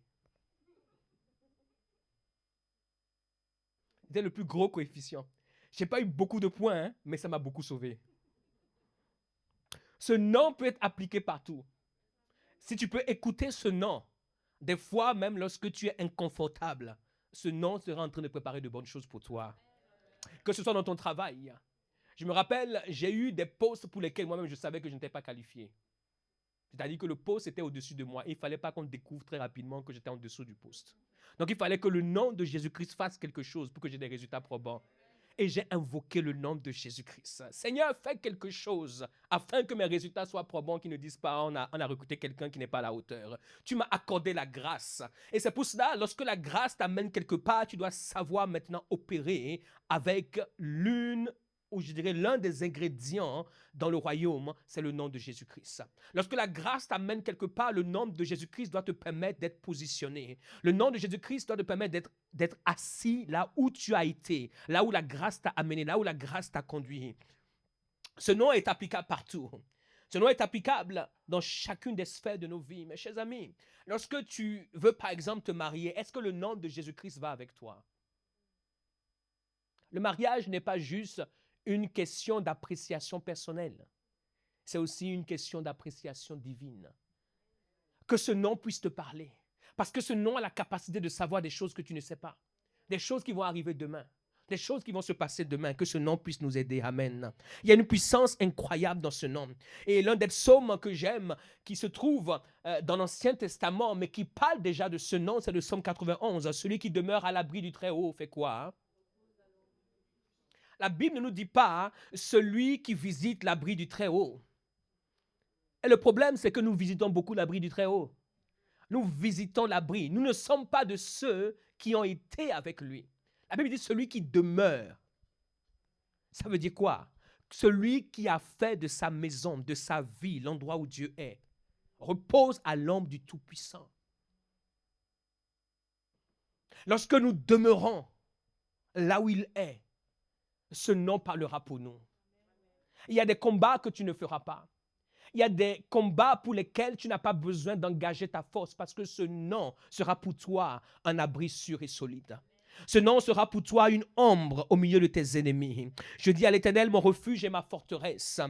C'était le plus gros coefficient. Je n'ai pas eu beaucoup de points, hein, mais ça m'a beaucoup sauvé. Ce nom peut être appliqué partout. Si tu peux écouter ce nom, des fois, même lorsque tu es inconfortable, ce nom sera en train de préparer de bonnes choses pour toi. Que ce soit dans ton travail. Je me rappelle, j'ai eu des postes pour lesquels moi-même je savais que je n'étais pas qualifié. C'est-à-dire que le poste était au-dessus de moi. Il ne fallait pas qu'on découvre très rapidement que j'étais en dessous du poste. Donc il fallait que le nom de Jésus-Christ fasse quelque chose pour que j'ai des résultats probants. Et j'ai invoqué le nom de Jésus-Christ. Seigneur, fais quelque chose afin que mes résultats soient probants, qu'ils ne disent pas on a recruté quelqu'un qui n'est pas à la hauteur. Tu m'as accordé la grâce. Et c'est pour cela, lorsque la grâce t'amène quelque part, tu dois savoir maintenant opérer avec ou je dirais l'un des ingrédients dans le royaume, c'est le nom de Jésus-Christ. Lorsque la grâce t'amène quelque part, le nom de Jésus-Christ doit te permettre d'être positionné. Le nom de Jésus-Christ doit te permettre d'être assis là où tu as été, là où la grâce t'a amené, là où la grâce t'a conduit. Ce nom est applicable partout. Ce nom est applicable dans chacune des sphères de nos vies. Mes chers amis, lorsque tu veux par exemple te marier, est-ce que le nom de Jésus-Christ va avec toi? Le mariage n'est pas juste une question d'appréciation personnelle. C'est aussi une question d'appréciation divine. Que ce nom puisse te parler. Parce que ce nom a la capacité de savoir des choses que tu ne sais pas. Des choses qui vont arriver demain. Des choses qui vont se passer demain. Que ce nom puisse nous aider. Amen. Il y a une puissance incroyable dans ce nom. Et l'un des psaumes que j'aime, qui se trouve dans l'Ancien Testament, mais qui parle déjà de ce nom, c'est le psaume 91. Celui qui demeure à l'abri du Très-Haut fait quoi? La Bible ne nous dit pas celui qui visite l'abri du Très-Haut. Et le problème, c'est que nous visitons beaucoup l'abri du Très-Haut. Nous visitons l'abri. Nous ne sommes pas de ceux qui ont été avec lui. La Bible dit celui qui demeure. Ça veut dire quoi? Celui qui a fait de sa maison, de sa vie, l'endroit où Dieu est, repose à l'ombre du Tout-Puissant. Lorsque nous demeurons là où il est, ce nom parlera pour nous. Il y a des combats que tu ne feras pas. Il y a des combats pour lesquels tu n'as pas besoin d'engager ta force parce que ce nom sera pour toi un abri sûr et solide. Ce nom sera pour toi une ombre au milieu de tes ennemis. Je dis à l'Éternel, mon refuge et ma forteresse.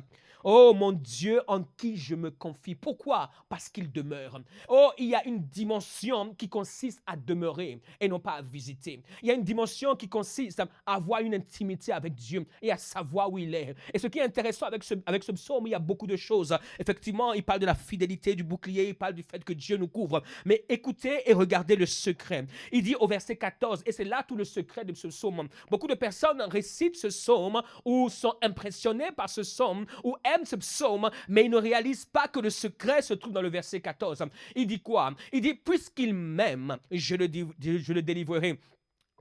Oh mon Dieu en qui je me confie. Pourquoi? Parce qu'il demeure. Oh, il y a une dimension qui consiste à demeurer et non pas à visiter. Il y a une dimension qui consiste à avoir une intimité avec Dieu et à savoir où il est. Et ce qui est intéressant avec ce psaume, il y a beaucoup de choses. Effectivement, il parle de la fidélité du bouclier, il parle du fait que Dieu nous couvre. Mais écoutez et regardez le secret. Il dit au verset 14, et c'est là tout le secret de ce psaume. Beaucoup de personnes récitent ce psaume ou sont impressionnées par ce psaume ou aiment ce psaume, mais ils ne réalisent pas que le secret se trouve dans le verset 14. Il dit quoi? Il dit, puisqu'il m'aime, je le délivrerai,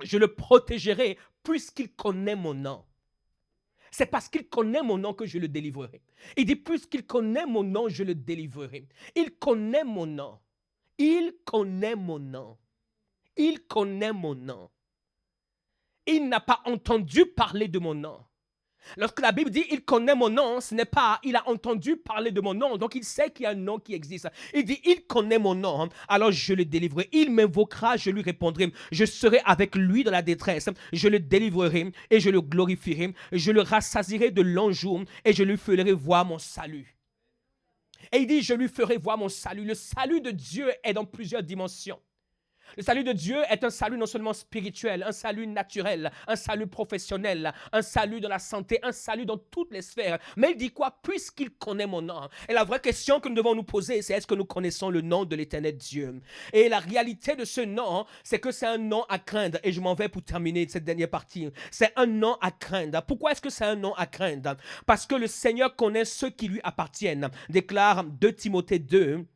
je le protégerai, puisqu'il connaît mon nom. C'est parce qu'il connaît mon nom que je le délivrerai. Il dit, puisqu'il connaît mon nom, je le délivrerai. Il connaît mon nom. Il connaît mon nom. Il connaît mon nom. Il n'a pas entendu parler de mon nom. Lorsque la Bible dit il connaît mon nom, ce n'est pas il a entendu parler de mon nom, donc il sait qu'il y a un nom qui existe. Il dit il connaît mon nom, alors je le délivrerai. Il m'invoquera, je lui répondrai. Je serai avec lui dans la détresse. Je le délivrerai et je le glorifierai. Je le rassasierai de longs jours et je lui ferai voir mon salut. Et il dit je lui ferai voir mon salut. Le salut de Dieu est dans plusieurs dimensions. Le salut de Dieu est un salut non seulement spirituel, un salut naturel, un salut professionnel, un salut dans la santé, un salut dans toutes les sphères. Mais il dit quoi? Puisqu'il connaît mon nom. Et la vraie question que nous devons nous poser, c'est est-ce que nous connaissons le nom de l'Éternel Dieu? Et la réalité de ce nom, c'est que c'est un nom à craindre. Et je m'en vais pour terminer cette dernière partie. C'est un nom à craindre. Pourquoi est-ce que c'est un nom à craindre? Parce que le Seigneur connaît ceux qui lui appartiennent. Déclare 2 Timothée 2.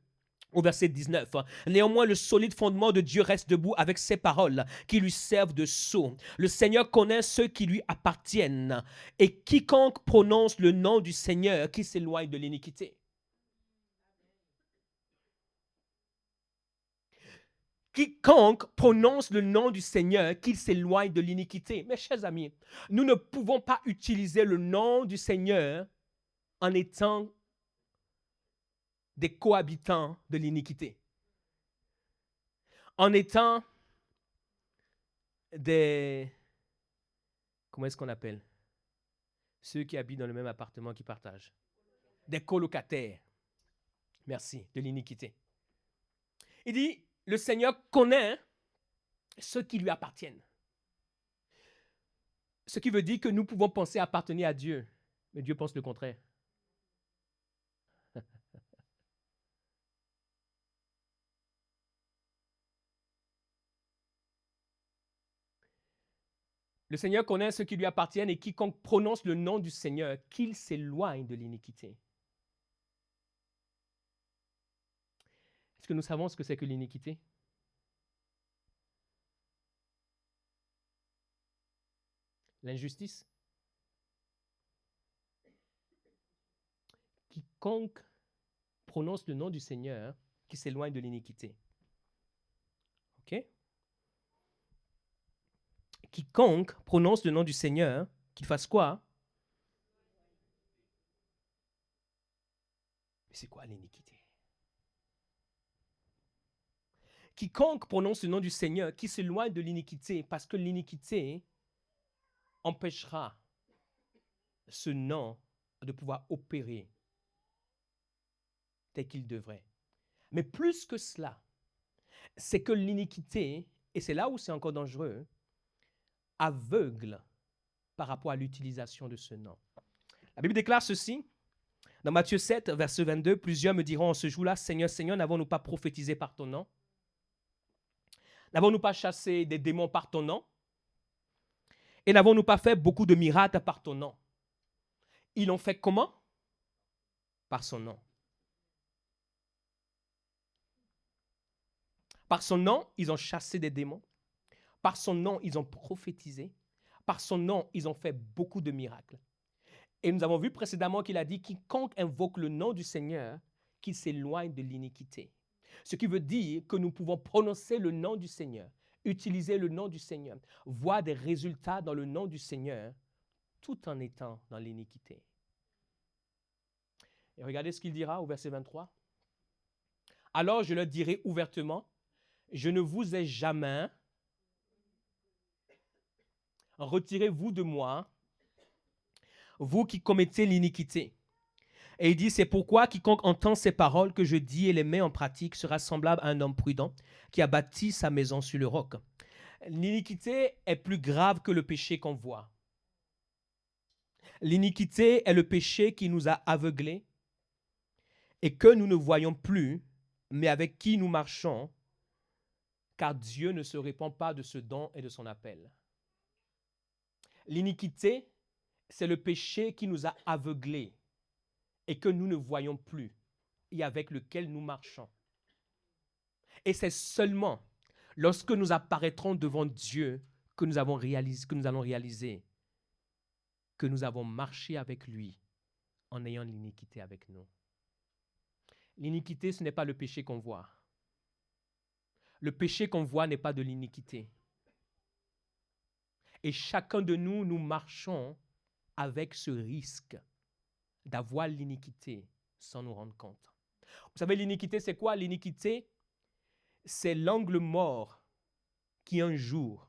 Au verset 19, néanmoins le solide fondement de Dieu reste debout avec ses paroles qui lui servent de sceau. Le Seigneur connaît ceux qui lui appartiennent et quiconque prononce le nom du Seigneur qui s'éloigne de l'iniquité. Quiconque prononce le nom du Seigneur qui s'éloigne de l'iniquité. Mes chers amis, nous ne pouvons pas utiliser le nom du Seigneur en étant des cohabitants de l'iniquité. En étant des... Comment est-ce qu'on appelle? Ceux qui habitent dans le même appartement qui partagent. Des colocataires. Merci, de l'iniquité. Il dit, le Seigneur connaît ceux qui lui appartiennent. Ce qui veut dire que nous pouvons penser appartenir à Dieu, mais Dieu pense le contraire. Le Seigneur connaît ceux qui lui appartiennent et quiconque prononce le nom du Seigneur, qu'il s'éloigne de l'iniquité. Est-ce que nous savons ce que c'est que l'iniquité? L'injustice. Quiconque prononce le nom du Seigneur, qui s'éloigne de l'iniquité. OK? Quiconque prononce le nom du Seigneur, qu'il fasse quoi? Mais c'est quoi l'iniquité? Quiconque prononce le nom du Seigneur, qui s'éloigne de l'iniquité, parce que l'iniquité empêchera ce nom de pouvoir opérer tel qu'il devrait. Mais plus que cela, c'est que l'iniquité, et c'est là où c'est encore dangereux, aveugle par rapport à l'utilisation de ce nom. La Bible déclare ceci, dans Matthieu 7, verset 22, plusieurs me diront en ce jour-là, Seigneur, Seigneur, n'avons-nous pas prophétisé par ton nom? N'avons-nous pas chassé des démons par ton nom? Et n'avons-nous pas fait beaucoup de miracles par ton nom? Ils l'ont fait comment? Par son nom. Par son nom, ils ont chassé des démons. Par son nom, ils ont prophétisé. Par son nom, ils ont fait beaucoup de miracles. Et nous avons vu précédemment qu'il a dit, quiconque invoque le nom du Seigneur, qu'il s'éloigne de l'iniquité. Ce qui veut dire que nous pouvons prononcer le nom du Seigneur, utiliser le nom du Seigneur, voir des résultats dans le nom du Seigneur, tout en étant dans l'iniquité. Et regardez ce qu'il dira au verset 23. Alors je leur dirai ouvertement, je ne vous ai jamais, retirez-vous de moi, vous qui commettez l'iniquité. Et il dit, c'est pourquoi quiconque entend ces paroles que je dis et les met en pratique sera semblable à un homme prudent qui a bâti sa maison sur le roc. L'iniquité est plus grave que le péché qu'on voit. L'iniquité est le péché qui nous a aveuglés et que nous ne voyons plus, mais avec qui nous marchons, car Dieu ne se répand pas de ce don et de son appel. L'iniquité, c'est le péché qui nous a aveuglés et que nous ne voyons plus et avec lequel nous marchons. Et c'est seulement lorsque nous apparaîtrons devant Dieu que nous allons réaliser que nous avons marché avec lui en ayant l'iniquité avec nous. L'iniquité, ce n'est pas le péché qu'on voit. Le péché qu'on voit n'est pas de l'iniquité. Et chacun de nous, nous marchons avec ce risque d'avoir l'iniquité sans nous rendre compte. Vous savez, l'iniquité, c'est quoi? L'iniquité, c'est l'angle mort qui un jour,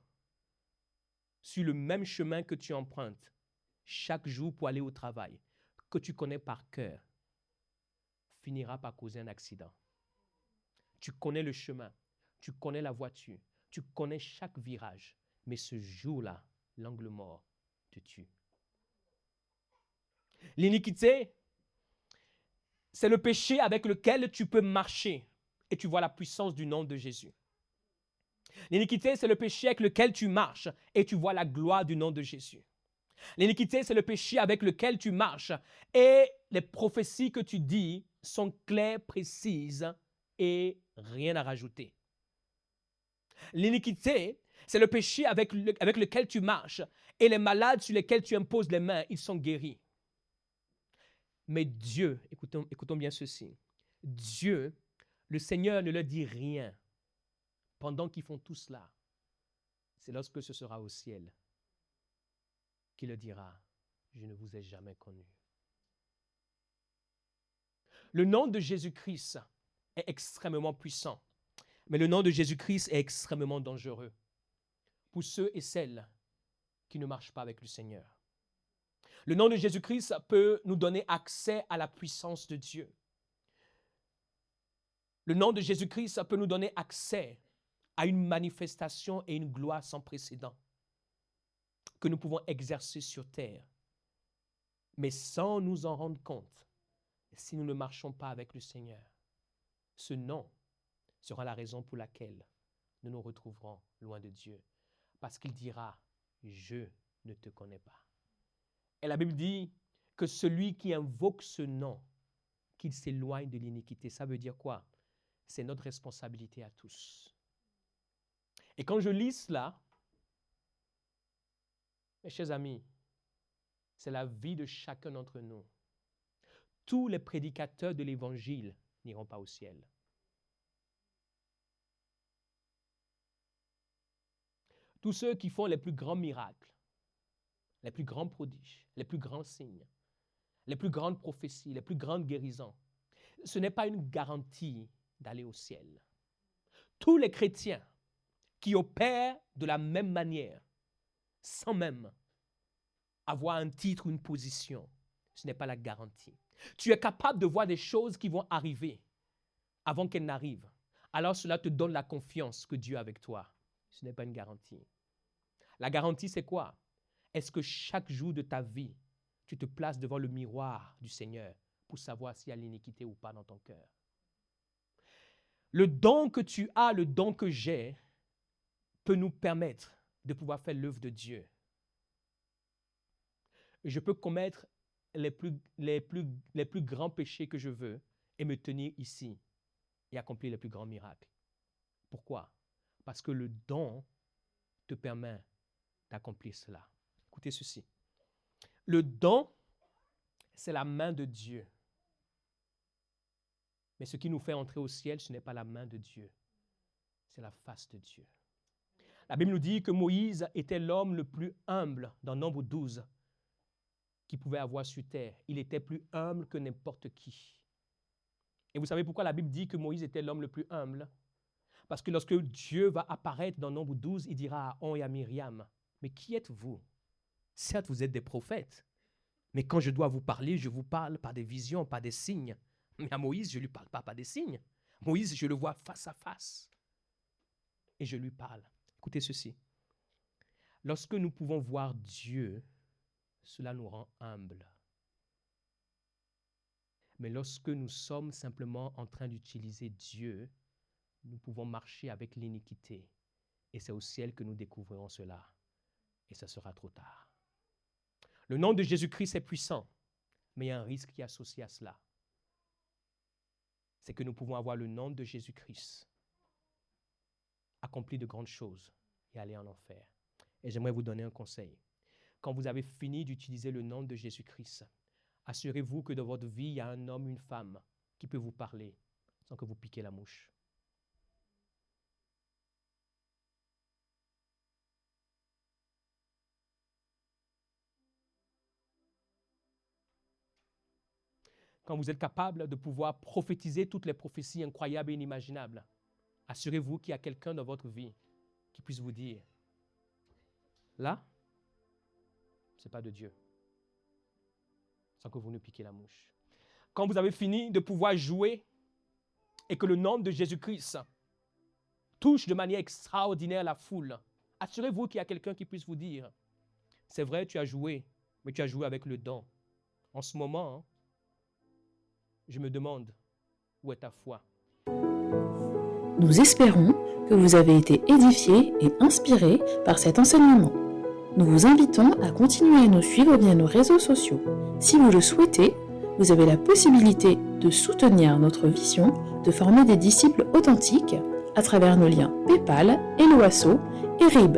sur le même chemin que tu empruntes, chaque jour pour aller au travail, que tu connais par cœur, finira par causer un accident. Tu connais le chemin, tu connais la voiture, tu connais chaque virage, mais ce jour-là, l'angle mort te tue. L'iniquité, c'est le péché avec lequel tu peux marcher et tu vois la puissance du nom de Jésus. L'iniquité, c'est le péché avec lequel tu marches et tu vois la gloire du nom de Jésus. L'iniquité, c'est le péché avec lequel tu marches et les prophéties que tu dis sont claires, précises et rien à rajouter. L'iniquité, c'est le péché avec lequel tu marches et les malades sur lesquels tu imposes les mains, ils sont guéris. Mais Dieu, écoutons bien ceci, Dieu, le Seigneur ne leur dit rien pendant qu'ils font tout cela. C'est lorsque ce sera au ciel qu'il leur dira, je ne vous ai jamais connu. Le nom de Jésus-Christ est extrêmement puissant, mais le nom de Jésus-Christ est extrêmement dangereux pour ceux et celles qui ne marchent pas avec le Seigneur. Le nom de Jésus-Christ peut nous donner accès à la puissance de Dieu. Le nom de Jésus-Christ, ça peut nous donner accès à une manifestation et une gloire sans précédent que nous pouvons exercer sur terre. Mais sans nous en rendre compte, si nous ne marchons pas avec le Seigneur, ce nom sera la raison pour laquelle nous nous retrouverons loin de Dieu. Parce qu'il dira, je ne te connais pas. Et la Bible dit que celui qui invoque ce nom, qu'il s'éloigne de l'iniquité. Ça veut dire quoi? C'est notre responsabilité à tous. Et quand je lis cela, mes chers amis, c'est la vie de chacun d'entre nous. Tous les prédicateurs de l'Évangile n'iront pas au ciel. Tous ceux qui font les plus grands miracles, les plus grands prodiges, les plus grands signes, les plus grandes prophéties, les plus grandes guérisons, ce n'est pas une garantie d'aller au ciel. Tous les chrétiens qui opèrent de la même manière, sans même avoir un titre ou une position, ce n'est pas la garantie. Tu es capable de voir des choses qui vont arriver avant qu'elles n'arrivent. Alors cela te donne la confiance que Dieu est avec toi. Ce n'est pas une garantie. La garantie, c'est quoi? Est-ce que chaque jour de ta vie, tu te places devant le miroir du Seigneur pour savoir s'il y a l'iniquité ou pas dans ton cœur? Le don que tu as, le don que j'ai, peut nous permettre de pouvoir faire l'œuvre de Dieu. Je peux commettre les plus grands péchés que je veux et me tenir ici et accomplir les plus grands miracles. Pourquoi? Parce que le don te permet d'accomplir cela. Écoutez ceci. Le don, c'est la main de Dieu. Mais ce qui nous fait entrer au ciel, ce n'est pas la main de Dieu, c'est la face de Dieu. La Bible nous dit que Moïse était l'homme le plus humble dans Nombre 12 qu'il pouvait avoir sur terre. Il était plus humble que n'importe qui. Et vous savez pourquoi la Bible dit que Moïse était l'homme le plus humble? Parce que lorsque Dieu va apparaître dans Nombre 12, il dira à Aaron et à Myriam, « Mais qui êtes-vous? Certes, vous êtes des prophètes, mais quand je dois vous parler, je vous parle par des visions, par des signes. Mais à Moïse, je ne lui parle pas par des signes. Moïse, je le vois face à face. Et je lui parle. » Écoutez ceci. Lorsque nous pouvons voir Dieu, cela nous rend humbles. Mais lorsque nous sommes simplement en train d'utiliser Dieu, nous pouvons marcher avec l'iniquité. Et c'est au ciel que nous découvrirons cela. Et ça sera trop tard. Le nom de Jésus-Christ est puissant, mais il y a un risque qui est associé à cela. C'est que nous pouvons avoir le nom de Jésus-Christ, accomplir de grandes choses et aller en enfer. Et j'aimerais vous donner un conseil. Quand vous avez fini d'utiliser le nom de Jésus-Christ, assurez-vous que dans votre vie, il y a un homme, une femme qui peut vous parler sans que vous piquiez la mouche. Quand vous êtes capable de pouvoir prophétiser toutes les prophéties incroyables et inimaginables, assurez-vous qu'il y a quelqu'un dans votre vie qui puisse vous dire, là, ce n'est pas de Dieu, sans que vous ne piquiez la mouche. Quand vous avez fini de pouvoir jouer et que le nom de Jésus-Christ touche de manière extraordinaire la foule, assurez-vous qu'il y a quelqu'un qui puisse vous dire, c'est vrai, tu as joué, mais tu as joué avec le don. En ce moment, je me demande, où est ta foi? Nous espérons que vous avez été édifiés et inspirés par cet enseignement. Nous vous invitons à continuer à nous suivre via nos réseaux sociaux. Si vous le souhaitez, vous avez la possibilité de soutenir notre vision de former des disciples authentiques à travers nos liens PayPal, Helloasso et RIB.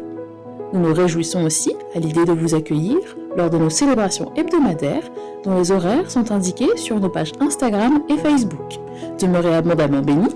Nous nous réjouissons aussi à l'idée de vous accueillir lors de nos célébrations hebdomadaires dont les horaires sont indiqués sur nos pages Instagram et Facebook. Demeurez abondamment bénis